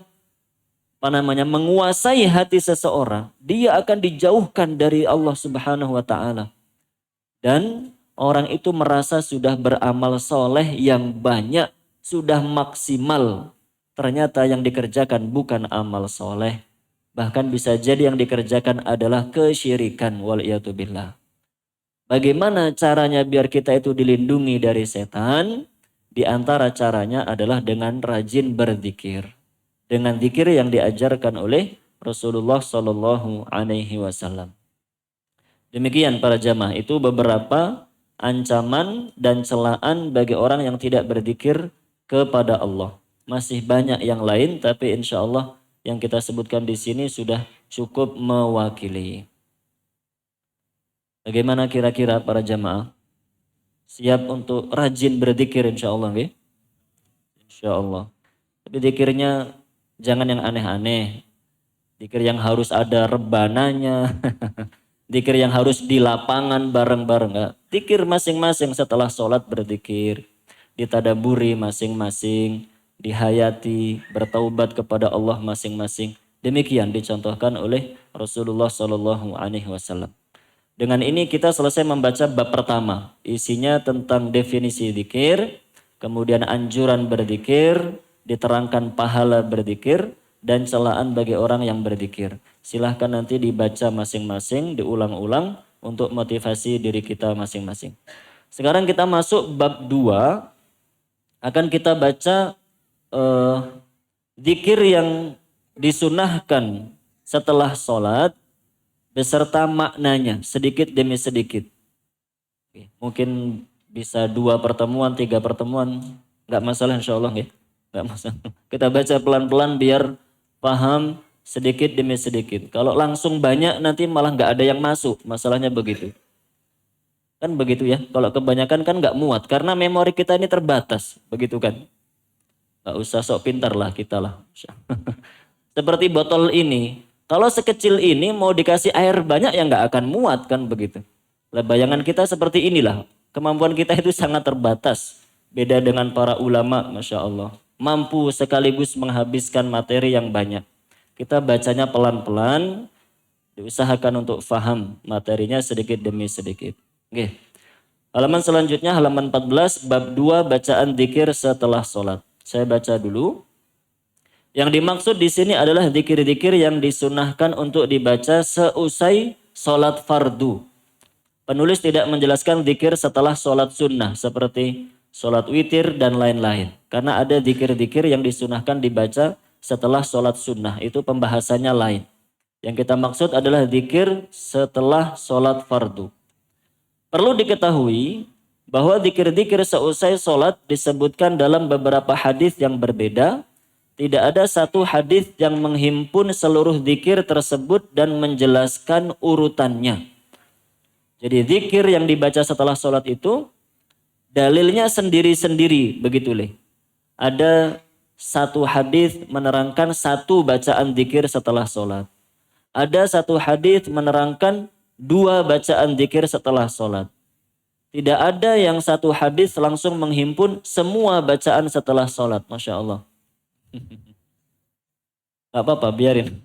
Speaker 1: menguasai hati seseorang, dia akan dijauhkan dari Allah Subhanahu wa taala. Dan orang itu merasa sudah beramal soleh yang banyak, sudah maksimal. Ternyata yang dikerjakan bukan amal soleh. Bahkan bisa jadi yang dikerjakan adalah kesyirikan. Waliyatubillah. Bagaimana caranya biar kita itu dilindungi dari setan? Di antara caranya adalah dengan rajin berzikir. Dengan zikir yang diajarkan oleh Rasulullah Sallallahu Alaihi Wasallam. Demikian para jamaah, itu beberapa ancaman dan celaan bagi orang yang tidak berzikir kepada Allah. Masih banyak yang lain, tapi insya Allah yang kita sebutkan di sini sudah cukup mewakili. Bagaimana kira-kira para jamaah? Siap untuk rajin berzikir insya Allah, okay? Insya Allah. Tapi zikirnya jangan yang aneh-aneh. Zikir yang harus ada rebananya. Zikir yang harus di lapangan bareng-bareng. Zikir masing-masing setelah sholat berzikir. Ditadaburi masing-masing. Dihayati, bertaubat kepada Allah masing-masing. Demikian dicontohkan oleh Rasulullah Sallallahu Alaihi Wasallam. Dengan ini kita selesai membaca bab pertama. Isinya tentang definisi zikir, kemudian anjuran berzikir, diterangkan pahala berzikir, dan celaan bagi orang yang berzikir. Silahkan nanti dibaca masing-masing, diulang-ulang untuk motivasi diri kita masing-masing. Sekarang kita masuk bab 2. Akan kita baca zikir yang disunahkan setelah sholat beserta maknanya sedikit demi sedikit. Mungkin bisa 2 pertemuan, 3 pertemuan, nggak masalah insya Allah ya, nggak masalah. Kita baca pelan-pelan biar paham sedikit demi sedikit. Kalau langsung banyak nanti malah nggak ada yang masuk, masalahnya begitu. Kan begitu ya, kalau kebanyakan kan nggak muat karena memori kita ini terbatas, begitu kan. Gak usah sok pintar lah kita lah. Seperti botol ini. Kalau sekecil ini mau dikasih air banyak ya gak akan muat kan begitu. Lah bayangan kita seperti inilah. Kemampuan kita itu sangat terbatas. Beda dengan para ulama, Masya Allah. Mampu sekaligus menghabiskan materi yang banyak. Kita bacanya pelan-pelan. Diusahakan untuk faham materinya sedikit demi sedikit. Oke. Halaman selanjutnya halaman 14 bab 2 bacaan zikir setelah sholat. Saya baca dulu. Yang dimaksud di sini adalah zikir-zikir yang disunahkan untuk dibaca seusai sholat fardu. Penulis tidak menjelaskan zikir setelah sholat sunnah seperti sholat witir, dan lain-lain. Karena ada zikir-zikir yang disunahkan dibaca setelah sholat sunnah. Itu pembahasannya lain. Yang kita maksud adalah zikir setelah sholat fardu. Perlu diketahui bahwa zikir-zikir seusai sholat disebutkan dalam beberapa hadis yang berbeda. Tidak ada satu hadis yang menghimpun seluruh zikir tersebut dan menjelaskan urutannya. Jadi zikir yang dibaca setelah sholat itu dalilnya sendiri-sendiri, begitu leh. Ada satu hadis menerangkan satu bacaan zikir setelah sholat. Ada satu hadis menerangkan dua bacaan zikir setelah sholat. Tidak ada yang satu hadis langsung menghimpun semua bacaan setelah sholat. Masya Allah. Gak apa-apa, biarin.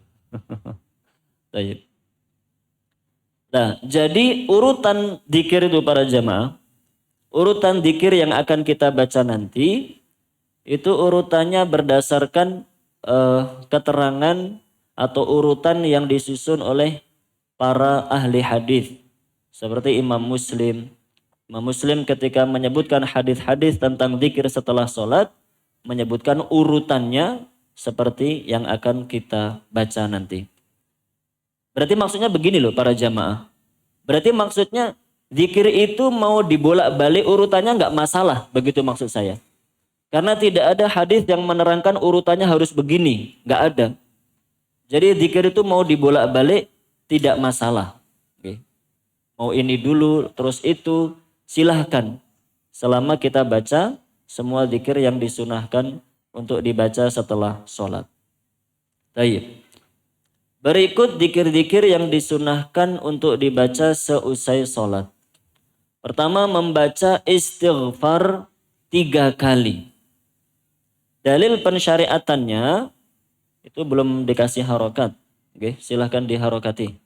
Speaker 1: Baik. Nah, jadi urutan zikir itu para jamaah, urutan zikir yang akan kita baca nanti, itu urutannya berdasarkan keterangan atau urutan yang disusun oleh para ahli hadis. Seperti Imam Muslim. Imam Muslim ketika menyebutkan hadis-hadis tentang zikir setelah sholat, menyebutkan urutannya seperti yang akan kita baca nanti. Berarti maksudnya begini loh para jamaah. Berarti maksudnya zikir itu mau dibolak-balik urutannya nggak masalah, begitu maksud saya. Karena tidak ada hadis yang menerangkan urutannya harus begini, nggak ada. Jadi zikir itu mau dibolak-balik tidak masalah. Oke. Mau ini dulu terus itu silahkan. Selama kita baca semua zikir yang disunahkan untuk dibaca setelah sholat. Baik. Berikut zikir-zikir yang disunahkan untuk dibaca seusai sholat. Pertama, membaca istighfar 3 kali. Dalil pensyariatannya itu belum dikasih harokat. Oke, silahkan diharokati.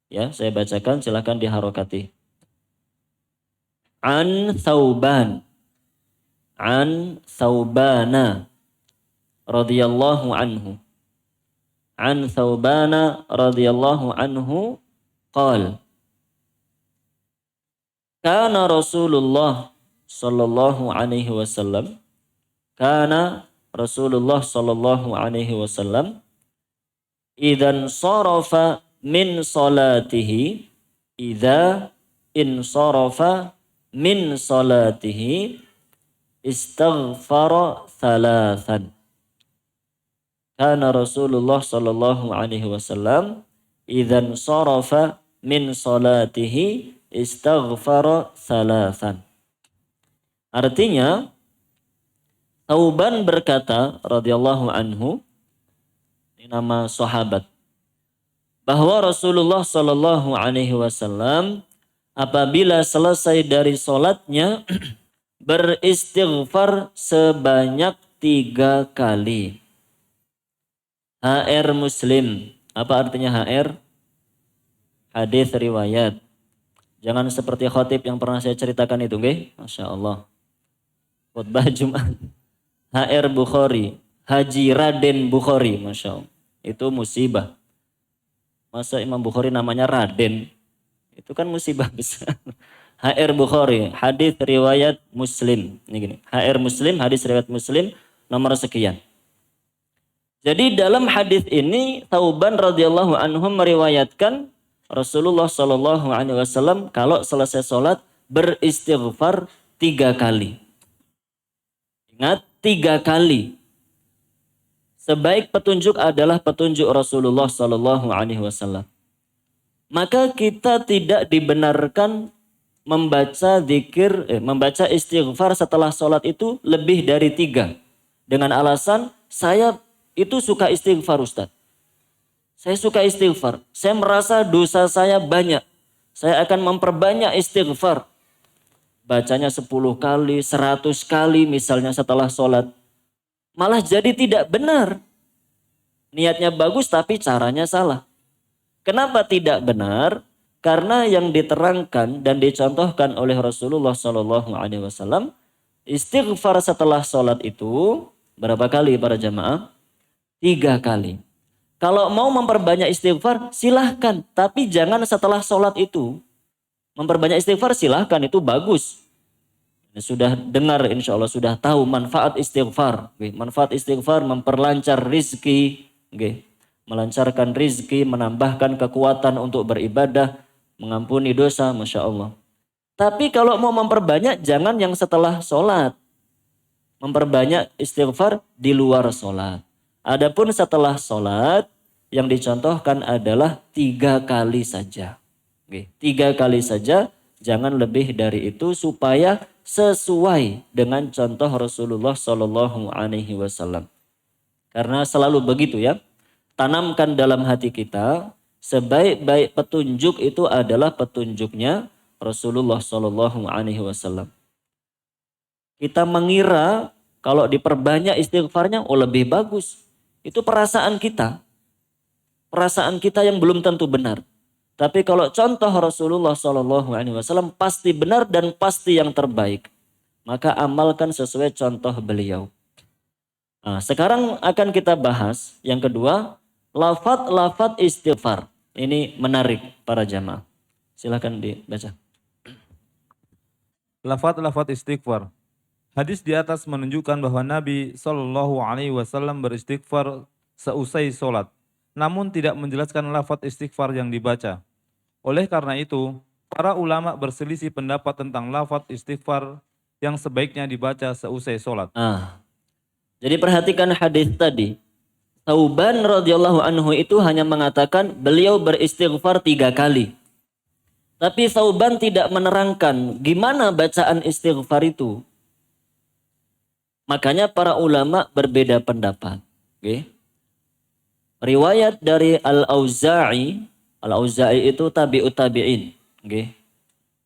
Speaker 1: Ya, saya bacakan, silahkan diharokati. An Thawbana radhiyallahu anhu. An Thawbana radhiyallahu anhu qala kana Rasulullah sallallahu alaihi wasallam idzan sarafa min salatihi istaghfara thalathan. Kana Rasulullah sallallahu alaihi wasallam idzan sarafa min salatihi istaghfara thalathan. Artinya Thauban berkata radhiyallahu anhu, ini nama sahabat, bahwa Rasulullah sallallahu alaihi wasallam apabila selesai dari salatnya beristighfar sebanyak 3 kali. HR Muslim. Apa artinya HR? Hadis riwayat. Jangan seperti khotib yang pernah saya ceritakan itu, nggih? Masya Allah. Khutbah Jumat. HR Bukhari. Haji Raden Bukhari. Masya Allah. Itu musibah. Masa Imam Bukhari namanya Raden? Itu kan musibah besar. HR Bukhari. Hadis riwayat Muslim. Ini gini. HR Muslim. Hadis riwayat Muslim. Nomor sekian. Jadi dalam hadis ini Thauban radhiyallahu anhu meriwayatkan Rasulullah sallallahu alaihi wasallam kalau selesai sholat beristighfar 3 kali. Ingat, 3 kali. Sebaik petunjuk adalah petunjuk Rasulullah sallallahu alaihi wasallam. Maka kita tidak dibenarkan membaca istighfar setelah sholat itu lebih dari 3. Dengan alasan saya itu suka istighfar Ustaz. Saya suka istighfar. Saya merasa dosa saya banyak. Saya akan memperbanyak istighfar. Bacanya 10 kali, 100 kali misalnya setelah sholat. Malah jadi tidak benar. Niatnya bagus tapi caranya salah. Kenapa tidak benar? Karena yang diterangkan dan dicontohkan oleh Rasulullah SAW, istighfar setelah sholat itu berapa kali para jamaah? 3 kali. Kalau mau memperbanyak istighfar silahkan. Tapi jangan setelah sholat itu. Memperbanyak istighfar silahkan, itu bagus. Sudah dengar insya Allah, sudah tahu manfaat istighfar. Manfaat istighfar memperlancar rizki, melancarkan rizki, menambahkan kekuatan untuk beribadah, mengampuni dosa, Masya Allah. Tapi kalau mau memperbanyak, jangan yang setelah sholat. Memperbanyak istighfar di luar sholat. Adapun setelah sholat, yang dicontohkan adalah 3 kali saja. 3 kali saja, jangan lebih dari itu supaya sesuai dengan contoh Rasulullah Shallallahu Alaihi Wasallam. Karena selalu begitu ya, tanamkan dalam hati kita sebaik-baik petunjuk itu adalah petunjuknya Rasulullah Shallallahu Alaihi Wasallam. Kita mengira kalau diperbanyak istighfarnya, oh lebih bagus. Itu perasaan kita yang belum tentu benar. Tapi kalau contoh Rasulullah Shallallahu Alaihi Wasallam pasti benar dan pasti yang terbaik, maka amalkan sesuai contoh beliau. Nah, sekarang akan kita bahas yang kedua, lafaz istighfar. Ini menarik para jamaah. Silahkan dibaca.
Speaker 2: Lafaz istighfar. Hadis di atas menunjukkan bahwa Nabi Shallallahu Alaihi Wasallam beristighfar seusai sholat, namun tidak menjelaskan lafaz istighfar yang dibaca. Oleh karena itu, para ulama berselisih pendapat tentang lafaz istighfar yang sebaiknya dibaca seusai sholat.
Speaker 1: Jadi perhatikan hadis tadi. Thauban radhiyallahu anhu itu hanya mengatakan beliau beristighfar 3 kali. Tapi Thauban tidak menerangkan gimana bacaan istighfar itu. Makanya para ulama berbeda pendapat. Riwayat dari Al-Auza'i itu tabi'ut tabi'in.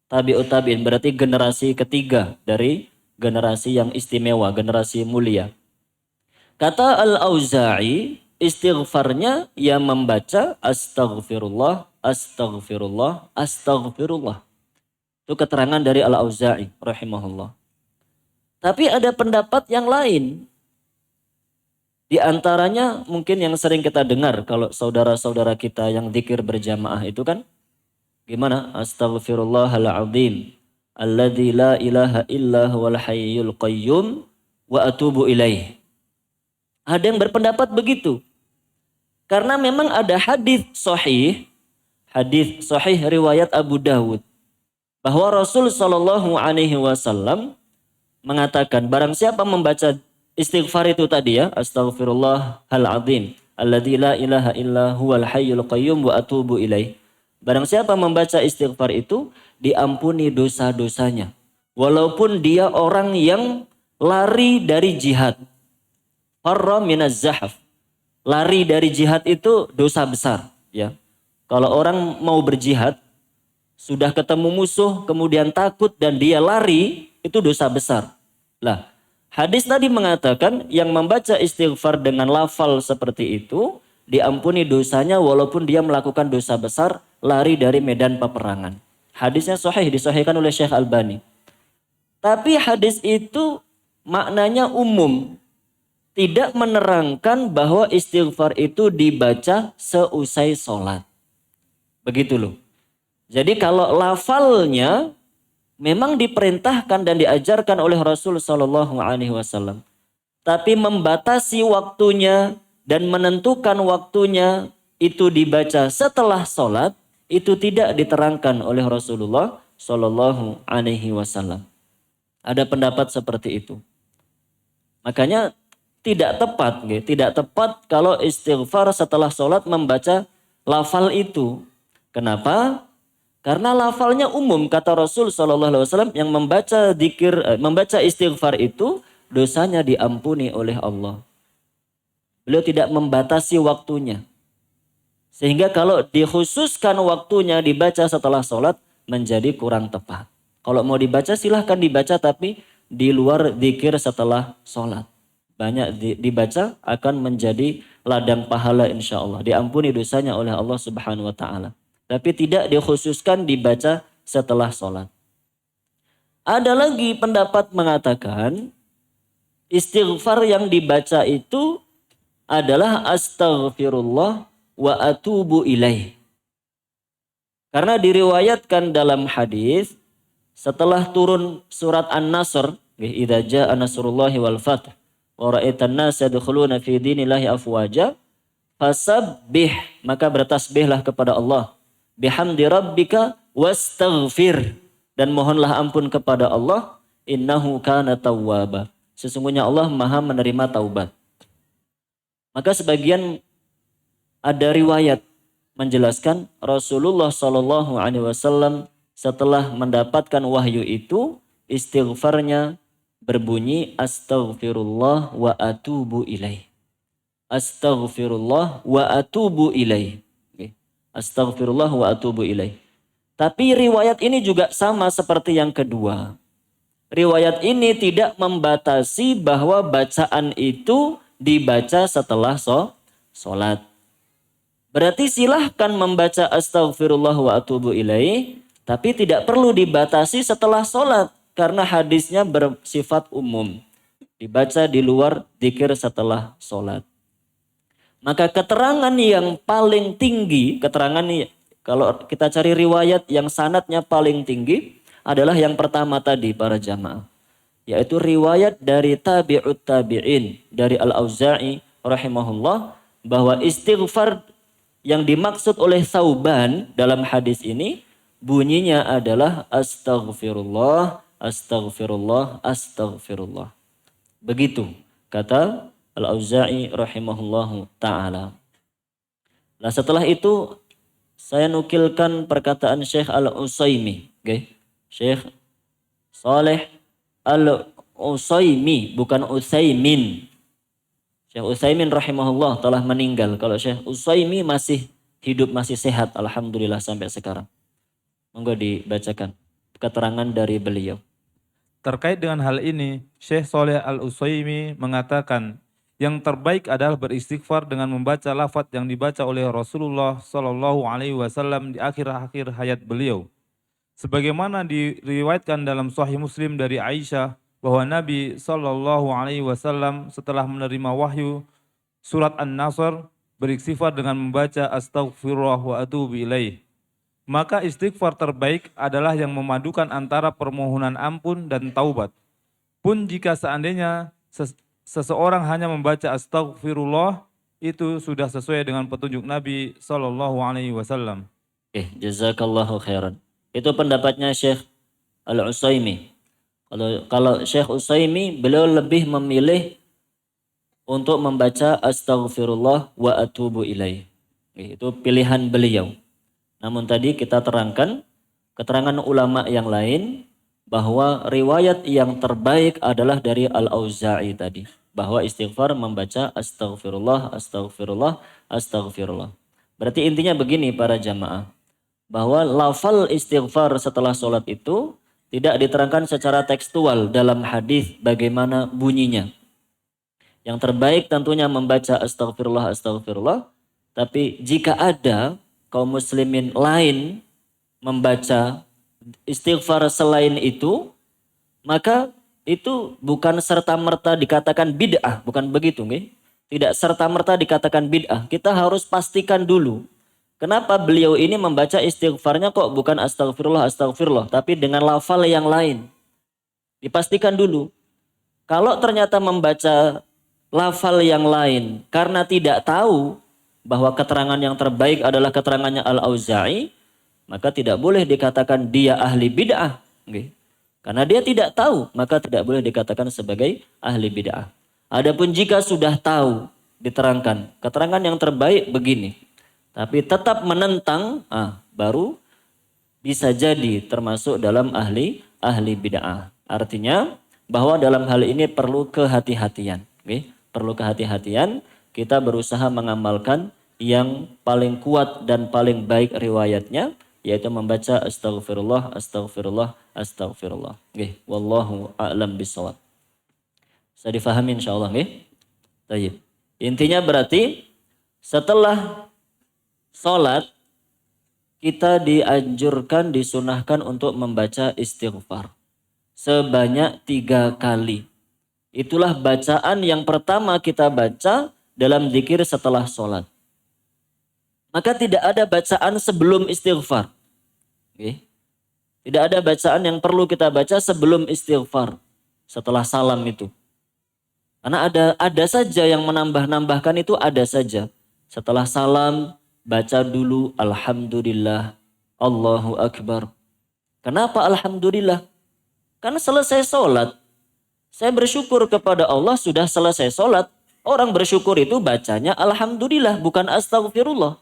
Speaker 1: Tabi'ut tabi'in berarti generasi ketiga dari generasi yang istimewa, generasi mulia. Kata Al-Auza'i, istighfarnya yang membaca astaghfirullah, astaghfirullah, astaghfirullah. Itu keterangan dari Al-Auza'i rahimahullah. Tapi ada pendapat yang lain. Di antaranya mungkin yang sering kita dengar kalau saudara-saudara kita yang zikir berjamaah itu kan gimana? Astaghfirullahaladzim alladzi la ilaha illa huwal hayyul qayyum wa atubu ilaih. Ada yang berpendapat begitu. Karena memang ada hadis sahih riwayat Abu Dawud bahwa Rasul Shallallahu Alaihi Wasallam mengatakan barang siapa membaca istighfar itu tadi ya, astaghfirullahaladzim alladzi la ilaha illa huwal hayyul qayyum wa atubu ilaih. Barang siapa membaca istighfar itu diampuni dosa-dosanya. Walaupun dia orang yang lari dari jihad. Farra minaz zahaf. Lari dari jihad itu dosa besar. Ya. Kalau orang mau berjihad, sudah ketemu musuh, kemudian takut dan dia lari, itu dosa besar. Lah, hadis tadi mengatakan yang membaca istighfar dengan lafal seperti itu, diampuni dosanya walaupun dia melakukan dosa besar, lari dari medan peperangan. Hadisnya sahih, disahihkan oleh Syekh Albani. Tapi hadis itu maknanya umum. Tidak menerangkan bahwa istighfar itu dibaca seusai sholat. Begitu loh. Jadi kalau lafalnya memang diperintahkan dan diajarkan oleh Rasul Shallallahu Alaihi Wasallam. Tapi membatasi waktunya dan menentukan waktunya itu dibaca setelah sholat, itu tidak diterangkan oleh Rasulullah Shallallahu Alaihi Wasallam. Ada pendapat seperti itu. Makanya tidak tepat kalau istighfar setelah sholat membaca lafal itu. Kenapa? Karena lafalnya umum, kata Rasul Shallallahu Alaihi Wasallam, yang membaca istighfar itu dosanya diampuni oleh Allah. Beliau tidak membatasi waktunya. Sehingga kalau dikhususkan waktunya dibaca setelah sholat menjadi kurang tepat. Kalau mau dibaca silahkan dibaca tapi di luar zikir setelah sholat. Banyak dibaca akan menjadi ladang pahala insya Allah. Diampuni dosanya oleh Allah Subhanahu wa ta'ala. Tapi tidak dikhususkan dibaca setelah sholat. Ada lagi pendapat mengatakan istighfar yang dibaca itu adalah astaghfirullah wa atubu ilaih. Karena diriwayatkan dalam hadis setelah turun surat An-Nasr, idza jaa nasrullahi wal fath wa ra'aitan nasa yadkhuluna fi dinillahi afwaja, fasabbih, maka bertasbihlah kepada Allah, bihamdi rabbika wastaghfir, dan mohonlah ampun kepada Allah, innahu kana tawwaba, sesungguhnya Allah Maha menerima taubat. Maka sebagian ada riwayat menjelaskan Rasulullah Shallallahu Alaihi Wasallam setelah mendapatkan wahyu itu, istighfarnya berbunyi astaghfirullah wa atubu ilaih. Astaghfirullah wa atubu ilaih. Astaghfirullah wa atubu ilaih. Tapi riwayat ini juga sama seperti yang kedua. Riwayat ini tidak membatasi bahwa bacaan itu dibaca setelah sholat. Berarti silahkan membaca astaghfirullah wa atubu ilaih, tapi tidak perlu dibatasi setelah sholat, karena hadisnya bersifat umum. Dibaca di luar dzikir setelah sholat. Maka keterangan yang paling tinggi, kalau kita cari riwayat yang sanadnya paling tinggi adalah yang pertama tadi para jamaah. Yaitu riwayat dari tabi'ut tabi'in, dari Al-Auza'i rahimahullah, bahwa istighfar yang dimaksud oleh Thauban dalam hadis ini bunyinya adalah astaghfirullah, astaghfirullah, astaghfirullah. Begitu kata Al-Auza'i rahimahullahu ta'ala. Nah setelah itu saya nukilkan perkataan Syekh Al-Utsaimin. Syekh Saleh Al-Utsaimin, bukan Utsaimin. Syekh Utsaimin rahimahullah telah meninggal. Kalau Syekh Utsaimin masih hidup, masih sehat, alhamdulillah sampai sekarang. Monggo dibacakan keterangan dari beliau.
Speaker 2: Terkait dengan hal ini, Syekh Saleh Al-Utsaimin mengatakan, yang terbaik adalah beristighfar dengan membaca lafaz yang dibaca oleh Rasulullah Shallallahu Alaihi Wasallam di akhir-akhir hayat beliau. Sebagaimana diriwayatkan dalam Sahih Muslim dari Aisyah, bahwa Nabi Shallallahu Alaihi Wasallam setelah menerima wahyu surat An-Nasr beristighfar dengan membaca astaghfirullah wa atubu ilaih. Maka istighfar terbaik adalah yang memadukan antara permohonan ampun dan taubat. Pun jika seandainya seseorang hanya membaca astaghfirullah, itu sudah sesuai dengan petunjuk Nabi Shallallahu Alaihi Wasallam.
Speaker 1: Jazakallahu khairan. Itu pendapatnya Syekh Al-Utsaimin. Kalau Syekh Utsaimin, beliau lebih memilih untuk membaca astaghfirullah wa atubu ilaih. Itu pilihan beliau. Namun tadi kita terangkan keterangan ulama yang lain bahwa riwayat yang terbaik adalah dari Al-Auza'i tadi. Bahwa istighfar membaca astaghfirullah, astaghfirullah, astaghfirullah. Berarti intinya begini para jamaah. Bahwa lafal istighfar setelah sholat itu tidak diterangkan secara tekstual dalam hadis bagaimana bunyinya. Yang terbaik tentunya membaca astaghfirullah, astaghfirullah. Tapi jika ada kaum muslimin lain membaca istighfar selain itu, maka itu bukan serta-merta dikatakan bid'ah. Bukan begitu. Tidak serta-merta dikatakan bid'ah. Kita harus pastikan dulu. Kenapa beliau ini membaca istighfarnya kok bukan astaghfirullah, astaghfirullah, tapi dengan lafal yang lain. Dipastikan dulu. Kalau ternyata membaca lafal yang lain karena tidak tahu bahwa keterangan yang terbaik adalah keterangannya Al-Auza'i, maka tidak boleh dikatakan dia ahli bid'ah. Karena dia tidak tahu, maka tidak boleh dikatakan sebagai ahli bid'ah. Adapun jika sudah tahu, diterangkan keterangan yang terbaik begini, tapi tetap menentang, baru bisa jadi termasuk dalam ahli bid'ah. Artinya bahwa dalam hal ini perlu kehati-hatian. Perlu kehati-hatian, kita berusaha mengamalkan yang paling kuat dan paling baik riwayatnya, yaitu membaca astaghfirullah, astaghfirullah, astaghfirullah. Wallahu a'lam bishawab. Bisa difahami insyaallah. Baik. Intinya berarti setelah sholat, kita dianjurkan, disunahkan untuk membaca istighfar sebanyak 3 kali. Itulah bacaan yang pertama kita baca dalam zikir setelah sholat. Maka tidak ada bacaan sebelum istighfar. Tidak ada bacaan yang perlu kita baca sebelum istighfar. Setelah salam itu. Karena ada saja yang menambah-nambahkan itu ada saja. Setelah salam, baca dulu Alhamdulillah, Allahu Akbar. Kenapa Alhamdulillah? Karena selesai sholat. Saya bersyukur kepada Allah sudah selesai sholat. Orang bersyukur itu bacanya Alhamdulillah, bukan Astaghfirullah.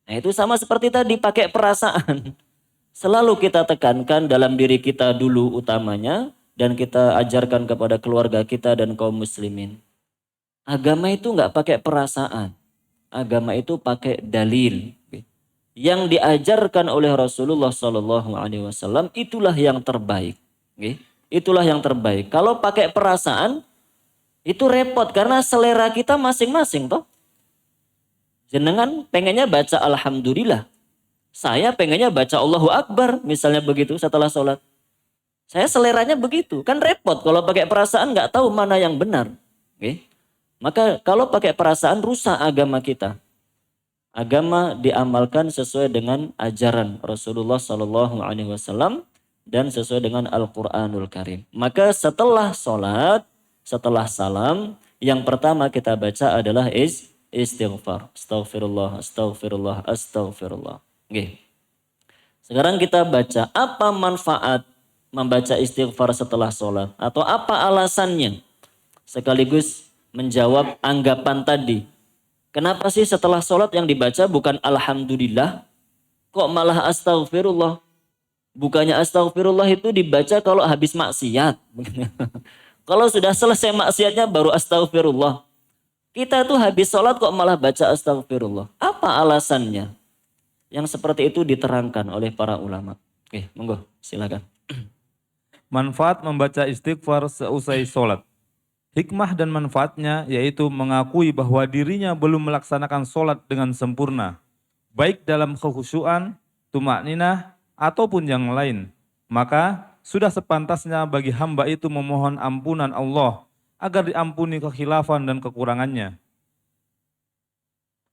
Speaker 1: Nah itu sama seperti tadi, pakai perasaan. Selalu kita tekankan dalam diri kita dulu utamanya. Dan kita ajarkan kepada keluarga kita dan kaum muslimin. Agama itu nggak pakai perasaan. Agama itu pakai dalil. Yang diajarkan oleh Rasulullah SAW itulah yang terbaik. Itulah yang terbaik. Kalau pakai perasaan itu repot karena selera kita masing-masing toh. Jenengan pengennya baca Alhamdulillah. Saya pengennya baca Allahu Akbar misalnya begitu setelah sholat. Saya seleranya begitu. Kan repot kalau pakai perasaan nggak tahu mana yang benar. Maka kalau pakai perasaan rusak agama kita. Agama diamalkan sesuai dengan ajaran Rasulullah SAW dan sesuai dengan Al-Quranul Karim. Maka setelah sholat, setelah salam, yang pertama kita baca adalah istighfar. Astaghfirullah, astaghfirullah, astaghfirullah. Sekarang kita baca apa manfaat membaca istighfar setelah sholat. Atau apa alasannya? Sekaligus menjawab anggapan tadi. Kenapa sih setelah sholat yang dibaca bukan Alhamdulillah? Kok malah Astaghfirullah? Bukannya Astaghfirullah itu dibaca kalau habis maksiat. Kalau sudah selesai maksiatnya baru Astaghfirullah. Kita tuh habis sholat kok malah baca Astaghfirullah. Apa alasannya? Yang seperti itu diterangkan oleh para ulama. Oke, monggo silakan.
Speaker 2: Manfaat membaca istighfar seusai sholat. Hikmah dan manfaatnya yaitu mengakui bahwa dirinya belum melaksanakan sholat dengan sempurna. Baik dalam kekhusyuan, tumakninah, ataupun yang lain. Maka sudah sepantasnya bagi hamba itu memohon ampunan Allah agar diampuni kekhilafan dan kekurangannya.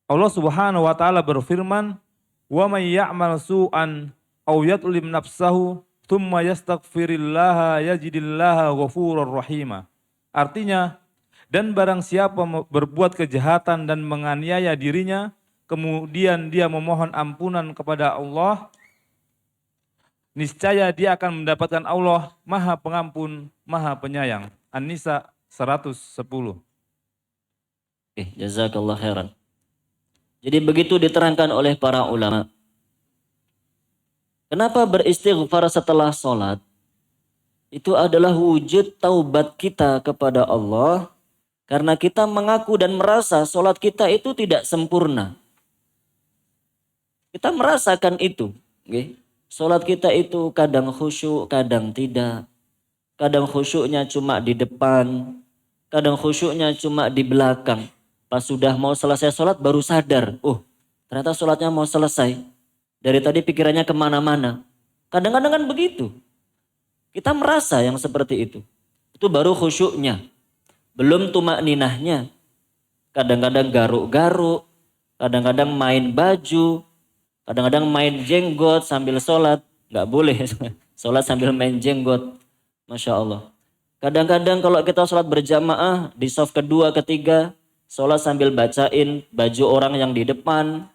Speaker 2: Allah Subhanahu wa taala berfirman, "Wa may ya'mal su'an aw yadlim nafsahu tsumma yastaghfirillaha yajidillaha ghafurur rahima." Artinya, dan barang siapa berbuat kejahatan dan menganiaya dirinya, kemudian dia memohon ampunan kepada Allah, niscaya dia akan mendapatkan Allah Maha Pengampun, Maha Penyayang. An-Nisa 110.
Speaker 1: Jazakallah khairan. Jadi begitu diterangkan oleh para ulama. Kenapa beristighfar setelah sholat? Itu adalah wujud taubat kita kepada Allah. Karena kita mengaku dan merasa sholat kita itu tidak sempurna. Kita merasakan itu. Sholat kita itu kadang khusyuk, kadang tidak. Kadang khusyuknya cuma di depan. Kadang khusyuknya cuma di belakang. Pas sudah mau selesai sholat baru sadar. Ternyata sholatnya mau selesai. Dari tadi pikirannya kemana-mana. Kadang-kadang kan begitu. Kita merasa yang seperti itu. Itu baru khusyuknya. Belum tumakninahnya. Kadang-kadang garuk-garuk. Kadang-kadang main baju. Kadang-kadang main jenggot sambil sholat. Gak boleh sholat sambil main jenggot. Masya Allah. Kadang-kadang kalau kita sholat berjamaah. Di shaf kedua, ketiga. Sholat sambil bacain baju orang yang di depan.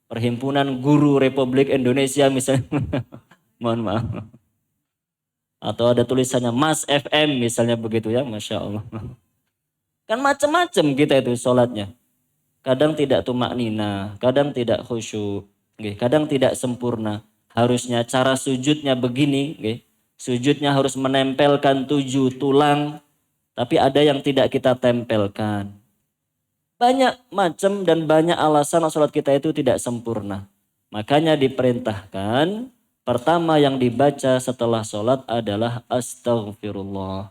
Speaker 1: Perhimpunan Guru Republik Indonesia misalnya. Mohon maaf. Atau ada tulisannya Mas FM misalnya begitu ya. Masya Allah. Kan macam-macam kita itu sholatnya. Kadang tidak tumak nina. Kadang tidak khusyuk. Kadang tidak sempurna. Harusnya cara sujudnya begini. Sujudnya harus menempelkan 7 tulang. Tapi ada yang tidak kita tempelkan. Banyak macam dan banyak alasan sholat kita itu tidak sempurna. Makanya diperintahkan, pertama yang dibaca setelah sholat adalah astaghfirullah.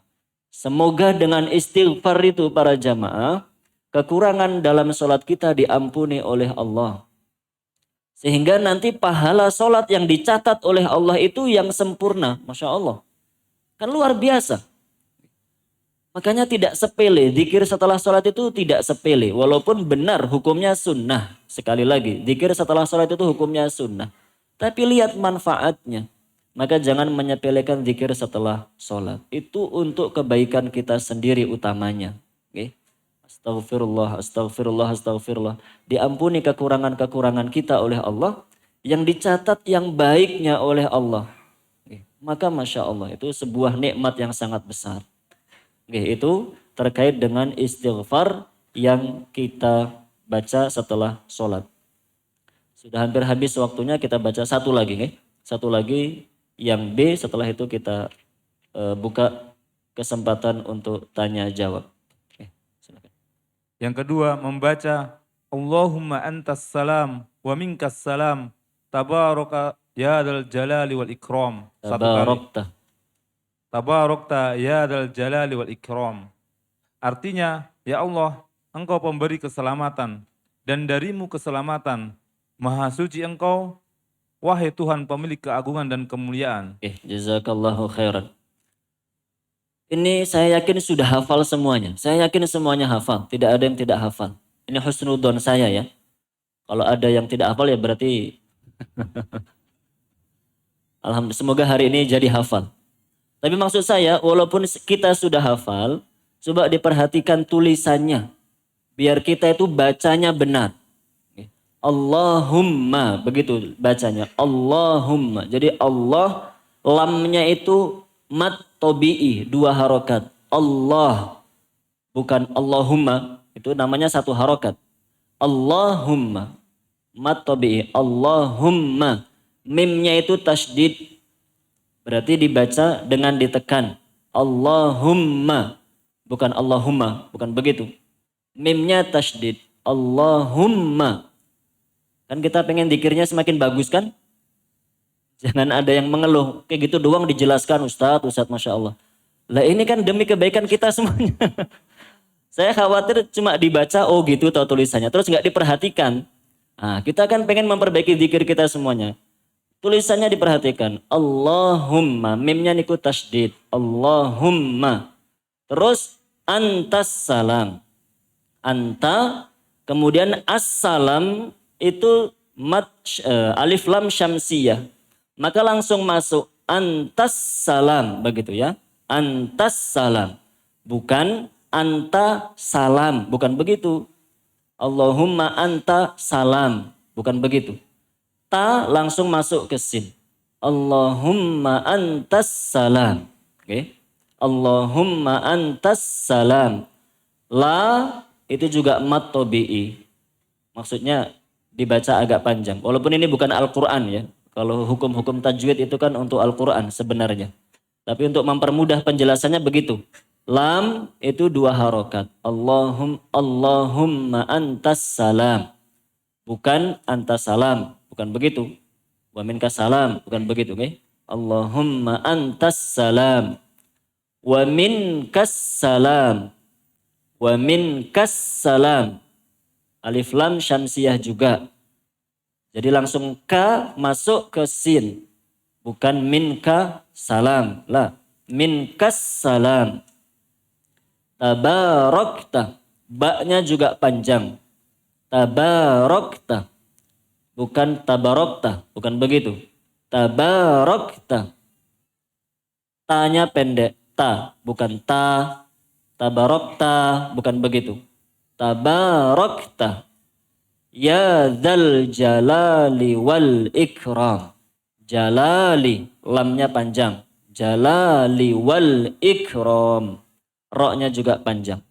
Speaker 1: Semoga dengan istighfar itu para jamaah, kekurangan dalam sholat kita diampuni oleh Allah. Sehingga nanti pahala sholat yang dicatat oleh Allah itu yang sempurna. Masya Allah. Kan luar biasa. Makanya tidak sepele, zikir setelah sholat itu tidak sepele. Walaupun benar hukumnya sunnah. Sekali lagi, zikir setelah sholat itu hukumnya sunnah. Tapi lihat manfaatnya. Maka jangan menyepelekan zikir setelah sholat. Itu untuk kebaikan kita sendiri utamanya. Oke. Astagfirullah, astagfirullah, astagfirullah. Diampuni kekurangan-kekurangan kita oleh Allah. Yang dicatat yang baiknya oleh Allah. Oke. Maka Masya Allah itu sebuah nikmat yang sangat besar. Oke, itu terkait dengan istighfar yang kita baca setelah sholat. Sudah hampir habis waktunya, kita baca satu lagi. Oke. Satu lagi yang B, setelah itu kita buka kesempatan untuk tanya jawab. Oke, silakan.
Speaker 2: Yang kedua, membaca Allahumma antas salam wa minkas salam tabaraka ya dzal jalali wal ikram. Satu kali.
Speaker 1: Tabarokta.
Speaker 2: Tabarokta ya dzal jalali wal ikram. Artinya, ya Allah, Engkau pemberi keselamatan dan darimu keselamatan. Maha suci Engkau, wahai Tuhan pemilik keagungan dan kemuliaan.
Speaker 1: Jazakallahu khairan. Ini saya yakin sudah hafal semuanya. Saya yakin semuanya hafal. Tidak ada yang tidak hafal. Ini husnudon saya ya. Kalau ada yang tidak hafal ya berarti alhamdulillah, semoga hari ini jadi hafal. Tapi maksud saya, walaupun kita sudah hafal, coba diperhatikan tulisannya. Biar kita itu bacanya benar. Allahumma, begitu bacanya. Allahumma. Jadi Allah, lamnya itu mat tobi'i, 2 harokat. Allah, bukan Allahumma. Itu namanya 1 harokat. Allahumma, mat tobi'i. Allahumma. Mimnya itu tasydid. Berarti dibaca dengan ditekan. Allahumma. Bukan Allahumma, bukan begitu. Mimnya tasydid. Allahumma. Kan kita pengen zikirnya semakin bagus kan? Jangan ada yang mengeluh. Kayak gitu doang dijelaskan Ustadz, Masya Allah. Lah ini kan demi kebaikan kita semuanya. Saya khawatir cuma dibaca, oh gitu tahu tulisannya. Terus nggak diperhatikan. Nah, kita kan pengen memperbaiki zikir kita semuanya. Tulisannya diperhatikan. Allahumma. Mimnya niku tasydid. Allahumma. Terus antas salam. Anta. Kemudian as-salam. Itu alif lam syamsiyah. Maka langsung masuk antas salam, begitu ya. Antas salam. Bukan anta salam, bukan begitu. Allahumma anta salam, bukan begitu. Ta langsung masuk ke sin. Allahumma antas salam. Oke. Allahumma antas salam. La itu juga mat tobi'i. Maksudnya dibaca agak panjang. Walaupun ini bukan Al-Quran ya. Kalau hukum-hukum tajwid itu kan untuk Al-Quran sebenarnya. Tapi untuk mempermudah penjelasannya begitu. Lam itu 2 harokat. Allahumma antas salam. Bukan antas salam. Bukan begitu. Wa minkas salam. Bukan begitu. Okay? Allahumma antas salam. Wa minkas salam. Wa minkas salam. Alif lam syamsiyah juga. Jadi langsung ka masuk ke sin. Bukan minka salam. Lah. Minkas salam. Tabarokta. Ba-nya juga panjang. Tabarokta. Bukan tabarokta. Bukan begitu. Tabarokta. Ta-nya pendek. Ta. Bukan ta. Tabarokta. Bukan begitu. Tabarakta ya dzal jalali wal ikram. Jalali, lamnya panjang. Jalali wal ikram. Ra-nya juga panjang.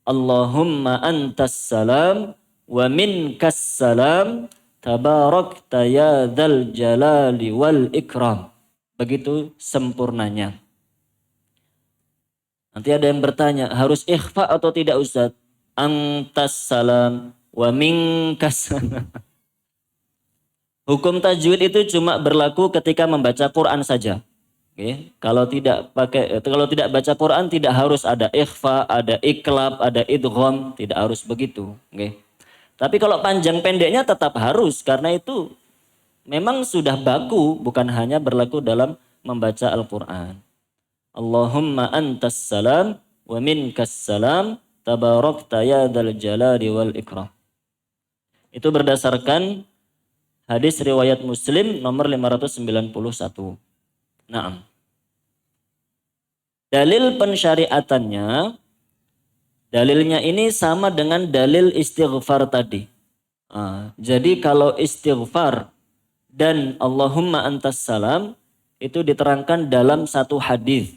Speaker 1: Allahumma antas salam wa minkas salam tabarakta ya dzal jalali wal ikram. Begitu sempurnanya. Nanti ada yang bertanya, harus ikhfa atau tidak Ustaz? Antas salam wa minkas salam. Hukum tajwid itu cuma berlaku ketika membaca Quran saja. Oke. Kalau tidak baca Quran tidak harus ada ikhfa, ada iklab, ada idgham, tidak harus begitu. Oke. Tapi kalau panjang pendeknya tetap harus karena itu memang sudah baku, bukan hanya berlaku dalam membaca Al-Quran. Allahumma antas salam wa minkas salam tabarakta ya dzal jalali wal ikram. Itu berdasarkan Hadis riwayat Muslim nomor 591. Naam. Dalil pensyariatannya, dalilnya ini sama dengan dalil istighfar tadi. Jadi kalau istighfar dan Allahumma antas salam itu diterangkan dalam satu hadis.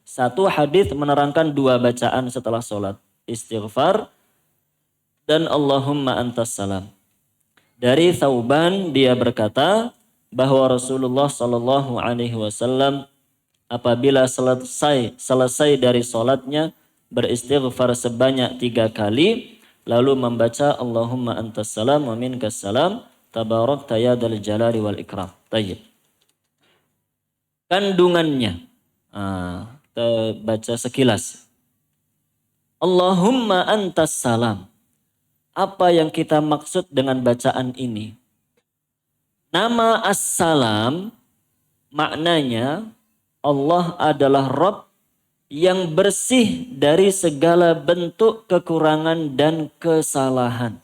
Speaker 1: Satu hadis menerangkan dua bacaan setelah sholat. Istighfar dan Allahumma antas salam. Dari Thauban dia berkata bahwa Rasulullah Shallallahu Alaihi Wasallam apabila selesai dari sholatnya beristighfar sebanyak 3 kali, lalu membaca Allahumma antas salam wa minkas salam tabarakta ya dzal jalali wal ikram. Tayyib. Kandungannya, kita baca sekilas. Allahumma antas salam. Apa yang kita maksud dengan bacaan ini? Nama as-salam maknanya Allah adalah Rabb yang bersih dari segala bentuk kekurangan dan kesalahan.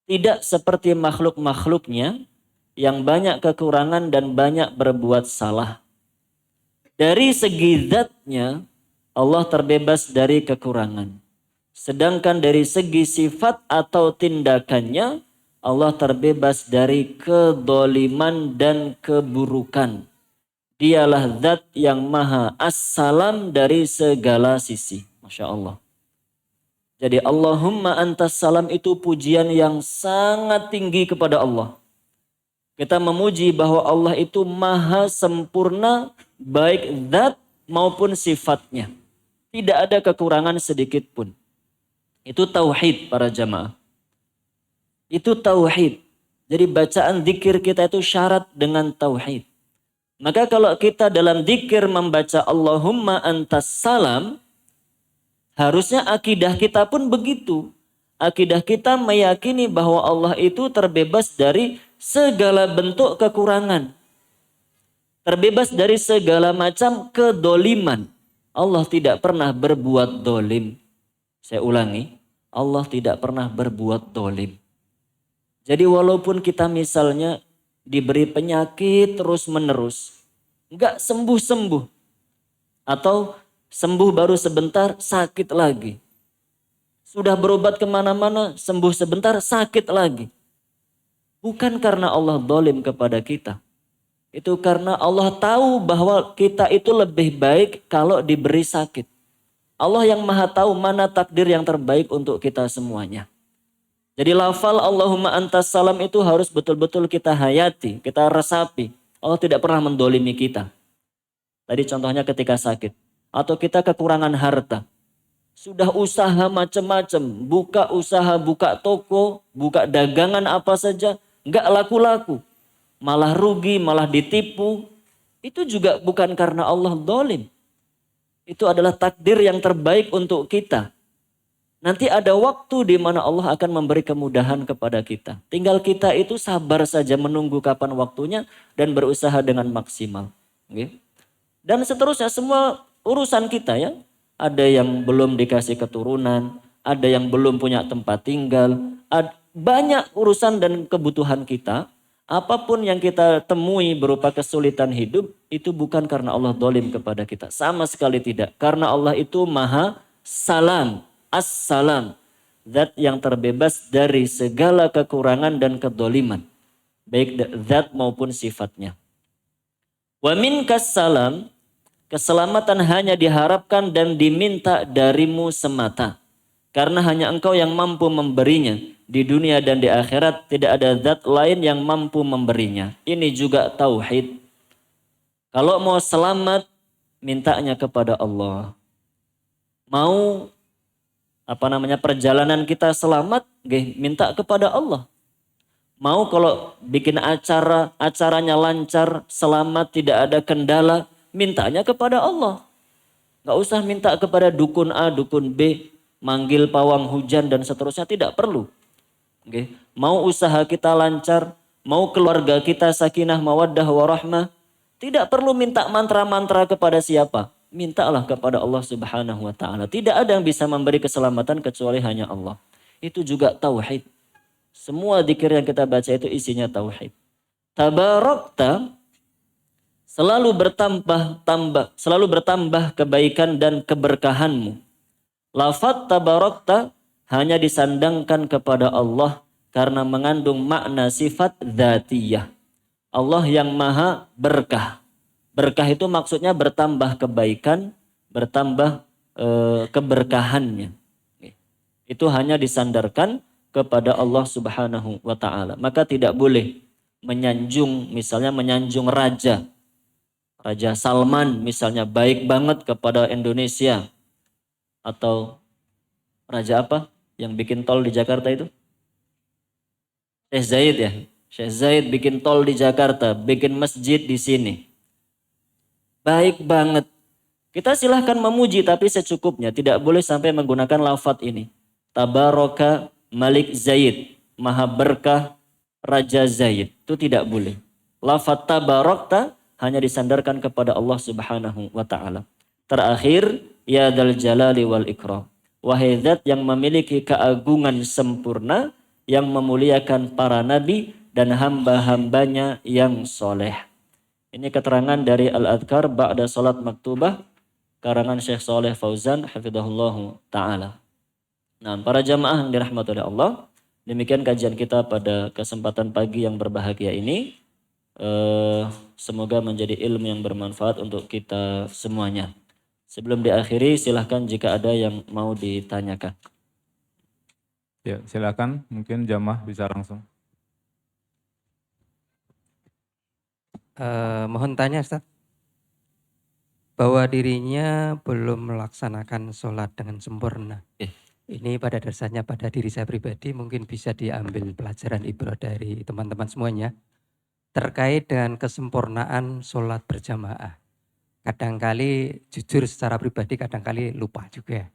Speaker 1: Tidak seperti makhluk-makhluknya yang banyak kekurangan dan banyak berbuat salah. Dari segi zatnya Allah terbebas dari kekurangan. Sedangkan dari segi sifat atau tindakannya Allah terbebas dari kedoliman dan keburukan. Dialah zat yang maha as-salam dari segala sisi. Masya Allah. Jadi Allahumma antas salam itu pujian yang sangat tinggi kepada Allah. Kita memuji bahwa Allah itu maha sempurna baik zat maupun sifatnya. Tidak ada kekurangan sedikit pun. Itu tauhid para jamaah. Itu tauhid. Jadi bacaan zikir kita itu syarat dengan tauhid. Maka kalau kita dalam zikir membaca Allahumma antas salam, harusnya akidah kita pun begitu. Akidah kita meyakini bahwa Allah itu terbebas dari segala bentuk kekurangan. Terbebas dari segala macam kedoliman. Allah tidak pernah berbuat dolim. Saya ulangi, Allah tidak pernah berbuat dolim. Jadi walaupun kita misalnya diberi penyakit terus menerus, enggak sembuh-sembuh. Atau sembuh baru sebentar, sakit lagi. Sudah berobat kemana-mana, sembuh sebentar, sakit lagi. Bukan karena Allah dolim kepada kita. Itu karena Allah tahu bahwa kita itu lebih baik kalau diberi sakit. Allah yang maha tahu mana takdir yang terbaik untuk kita semuanya. Jadi lafal Allahumma antas salam itu harus betul-betul kita hayati, kita resapi. Allah tidak pernah mendolimi kita. Tadi contohnya ketika sakit. Atau kita kekurangan harta. Sudah usaha macam-macam. Buka usaha, buka toko, buka dagangan apa saja. Enggak laku-laku. Malah rugi, malah ditipu. Itu juga bukan karena Allah dolim. Itu adalah takdir yang terbaik untuk kita. Nanti ada waktu di mana Allah akan memberi kemudahan kepada kita. Tinggal kita itu sabar saja menunggu kapan waktunya dan berusaha dengan maksimal. Okay? Dan seterusnya semua urusan kita ya. Ada yang belum dikasih keturunan, ada yang belum punya tempat tinggal. Banyak urusan dan kebutuhan kita. Apapun yang kita temui berupa kesulitan hidup, itu bukan karena Allah dolim kepada kita. Sama sekali tidak. Karena Allah itu maha salam, as-salam. Zat yang terbebas dari segala kekurangan dan kedoliman. Baik zat maupun sifatnya. Wa minkas salam, keselamatan hanya diharapkan dan diminta darimu semata. Karena hanya engkau yang mampu memberinya. Di dunia dan di akhirat tidak ada zat lain yang mampu memberinya. Ini juga tauhid. Kalau mau selamat, mintanya kepada Allah. Mau perjalanan kita selamat, minta kepada Allah. Mau kalau bikin acaranya lancar, selamat, tidak ada kendala, mintanya kepada Allah. Gak usah minta kepada dukun A, dukun B, manggil pawang hujan dan seterusnya, tidak perlu. Mau usaha kita lancar, mau keluarga kita sakinah, mawaddah, warahmah, tidak perlu minta mantra-mantra kepada siapa. Mintalah kepada Allah Subhanahu wa ta'ala. Tidak ada yang bisa memberi keselamatan kecuali hanya Allah. Itu juga tauhid. Semua zikir yang kita baca itu isinya tauhid. Tabarakta selalu bertambah kebaikan dan keberkahanmu. Lafaz tabarakta hanya disandangkan kepada Allah karena mengandung makna sifat dzatiyah. Allah yang maha berkah. Berkah itu maksudnya bertambah kebaikan, bertambah keberkahannya. Itu hanya disandarkan kepada Allah Subhanahu wa taala. Maka tidak boleh menyanjung raja. Raja Salman misalnya baik banget kepada Indonesia. Atau raja apa yang bikin tol di Jakarta itu? Syekh Zaid ya. Syekh Zaid bikin tol di Jakarta, bikin masjid di sini. Baik banget. Kita silahkan memuji tapi secukupnya. Tidak boleh sampai menggunakan lafaz ini. Tabaraka Malik Zaid. Maha berkah Raja Zaid. Itu tidak boleh. Lafaz tabarakta hanya disandarkan kepada Allah Subhanahu wa taala. Terakhir, ya dzal jalali wal ikram. Wahai zat yang memiliki keagungan sempurna, yang memuliakan para nabi dan hamba-hambanya yang soleh. Ini keterangan dari Al-Adhkar ba'da salat maktubah karangan Syekh Saleh Fauzan hafizahullah taala. Nah, para jamaah yang dirahmati oleh Allah, demikian kajian kita pada kesempatan pagi yang berbahagia ini. Semoga menjadi ilmu yang bermanfaat untuk kita semuanya. Sebelum diakhiri, silahkan jika ada yang mau ditanyakan.
Speaker 2: Ya, silakan. Mungkin jamaah bisa langsung.
Speaker 3: Mohon tanya Ustaz. Bahwa dirinya belum melaksanakan sholat dengan sempurna. Ini pada dasarnya pada diri saya pribadi mungkin bisa diambil pelajaran ibrah dari teman-teman semuanya. Terkait dengan kesempurnaan sholat berjamaah. Kadangkali jujur secara pribadi kadangkali lupa juga.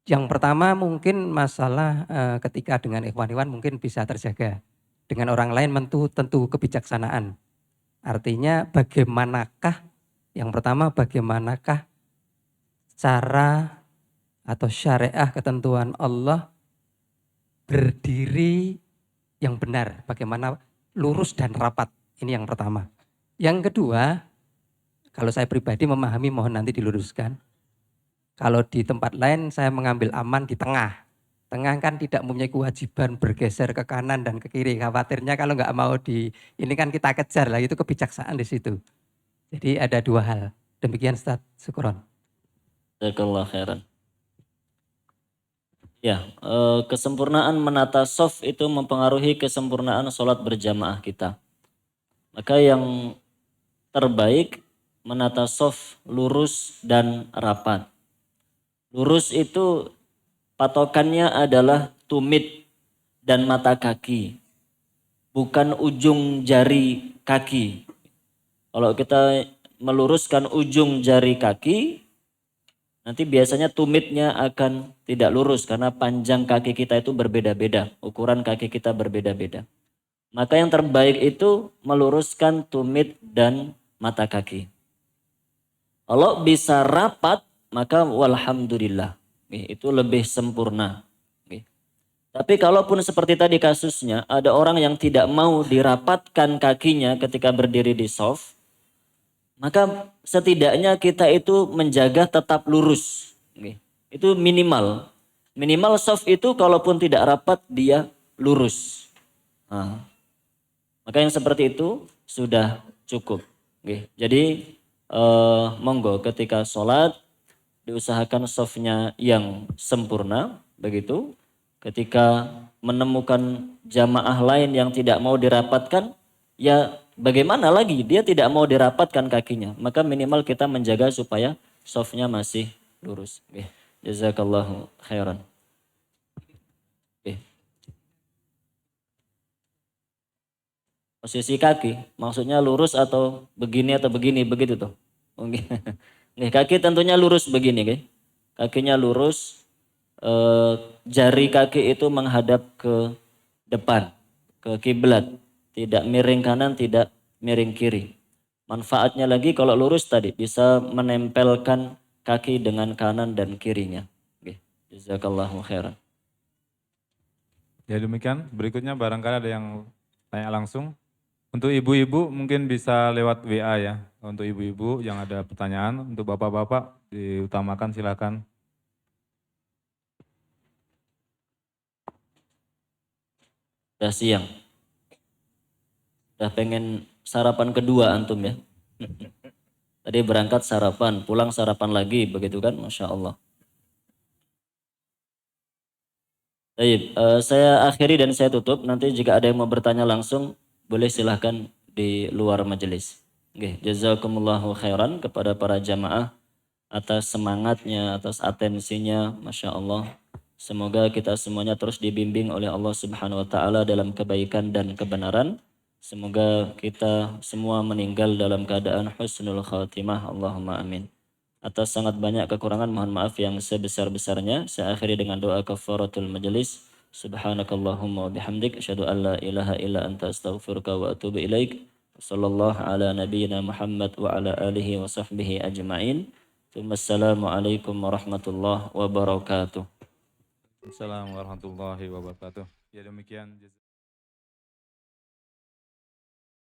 Speaker 3: Yang pertama mungkin masalah ketika dengan ikhwan-ikhwan mungkin bisa terjaga. Dengan orang lain tentu kebijaksanaan. Artinya yang pertama bagaimanakah cara atau syariah ketentuan Allah berdiri yang benar. Bagaimana lurus dan rapat. Ini yang pertama. Yang kedua, kalau saya pribadi memahami mohon nanti diluruskan. Kalau di tempat lain saya mengambil aman di tengah. Tengah kan tidak mempunyai kewajiban bergeser ke kanan dan ke kiri. Khawatirnya kalau nggak mau ini kan kita kejar lah, itu kebijaksanaan di situ. Jadi ada dua hal. Demikian Ustaz, syukron.
Speaker 1: Jazakallah khairan. Ya, kesempurnaan menata shaf itu mempengaruhi kesempurnaan sholat berjamaah kita. Maka yang terbaik menata shaf lurus dan rapat. Lurus itu patokannya adalah tumit dan mata kaki, bukan ujung jari kaki. Kalau kita meluruskan ujung jari kaki, nanti biasanya tumitnya akan tidak lurus karena panjang kaki kita itu berbeda-beda, ukuran kaki kita berbeda-beda. Maka yang terbaik itu meluruskan tumit dan mata kaki. Kalau bisa rapat, maka walhamdulillah, itu lebih sempurna. Tapi kalaupun seperti tadi kasusnya, ada orang yang tidak mau dirapatkan kakinya ketika berdiri di shaf, maka setidaknya kita itu menjaga tetap lurus. Itu minimal. Minimal shaf itu kalaupun tidak rapat dia lurus. Nah, maka yang seperti itu sudah cukup. Jadi monggo ketika sholat diusahakan shafnya yang sempurna. Begitu. Ketika menemukan jamaah lain yang tidak mau dirapatkan, ya bagaimana lagi, dia tidak mau dirapatkan kakinya. Maka minimal kita menjaga supaya shafnya masih lurus. Jazakallahu khairan. Posisi kaki, maksudnya lurus atau begini begitu tuh. Kaki tentunya lurus begini. Kakinya lurus, jari kaki itu menghadap ke depan, ke kiblat. Tidak miring kanan, tidak miring kiri. Manfaatnya lagi kalau lurus tadi bisa menempelkan kaki dengan kanan dan kirinya. Jazakallahu khairan.
Speaker 2: Ya demikian, berikutnya barangkali ada yang tanya langsung. Untuk ibu-ibu mungkin bisa lewat WA ya. Untuk ibu-ibu yang ada pertanyaan, untuk bapak-bapak diutamakan silakan.
Speaker 1: Udah siang. Udah pengen sarapan kedua antum ya. Tadi berangkat sarapan, pulang sarapan lagi, begitu kan? Masya Allah. Baik, saya akhiri dan saya tutup. Nanti jika ada yang mau bertanya langsung, boleh silahkan di luar majelis. Oke, jazakumullahu khairan kepada para jamaah atas semangatnya, atas atensinya, Masya Allah. Semoga kita semuanya terus dibimbing oleh Allah Subhanahu wa Ta'ala dalam kebaikan dan kebenaran. Semoga kita semua meninggal dalam keadaan husnul khatimah. Allahumma amin. Atas sangat banyak kekurangan mohon maaf yang sebesar-besarnya. Saya akhiri dengan doa kafaratul majelis. Subhanakallahumma wa bihamdik asyhadu an la ilaha illa anta astaghfiruka wa atubu ilaik. Sallallahu ala nabiyyina Muhammad wa ala alihi wa sahbihi ajma'in. Wassalamualaikum warahmatullahi wabarakatuh.
Speaker 2: Assalamualaikum warahmatullahi wabarakatuh. Ya demikian.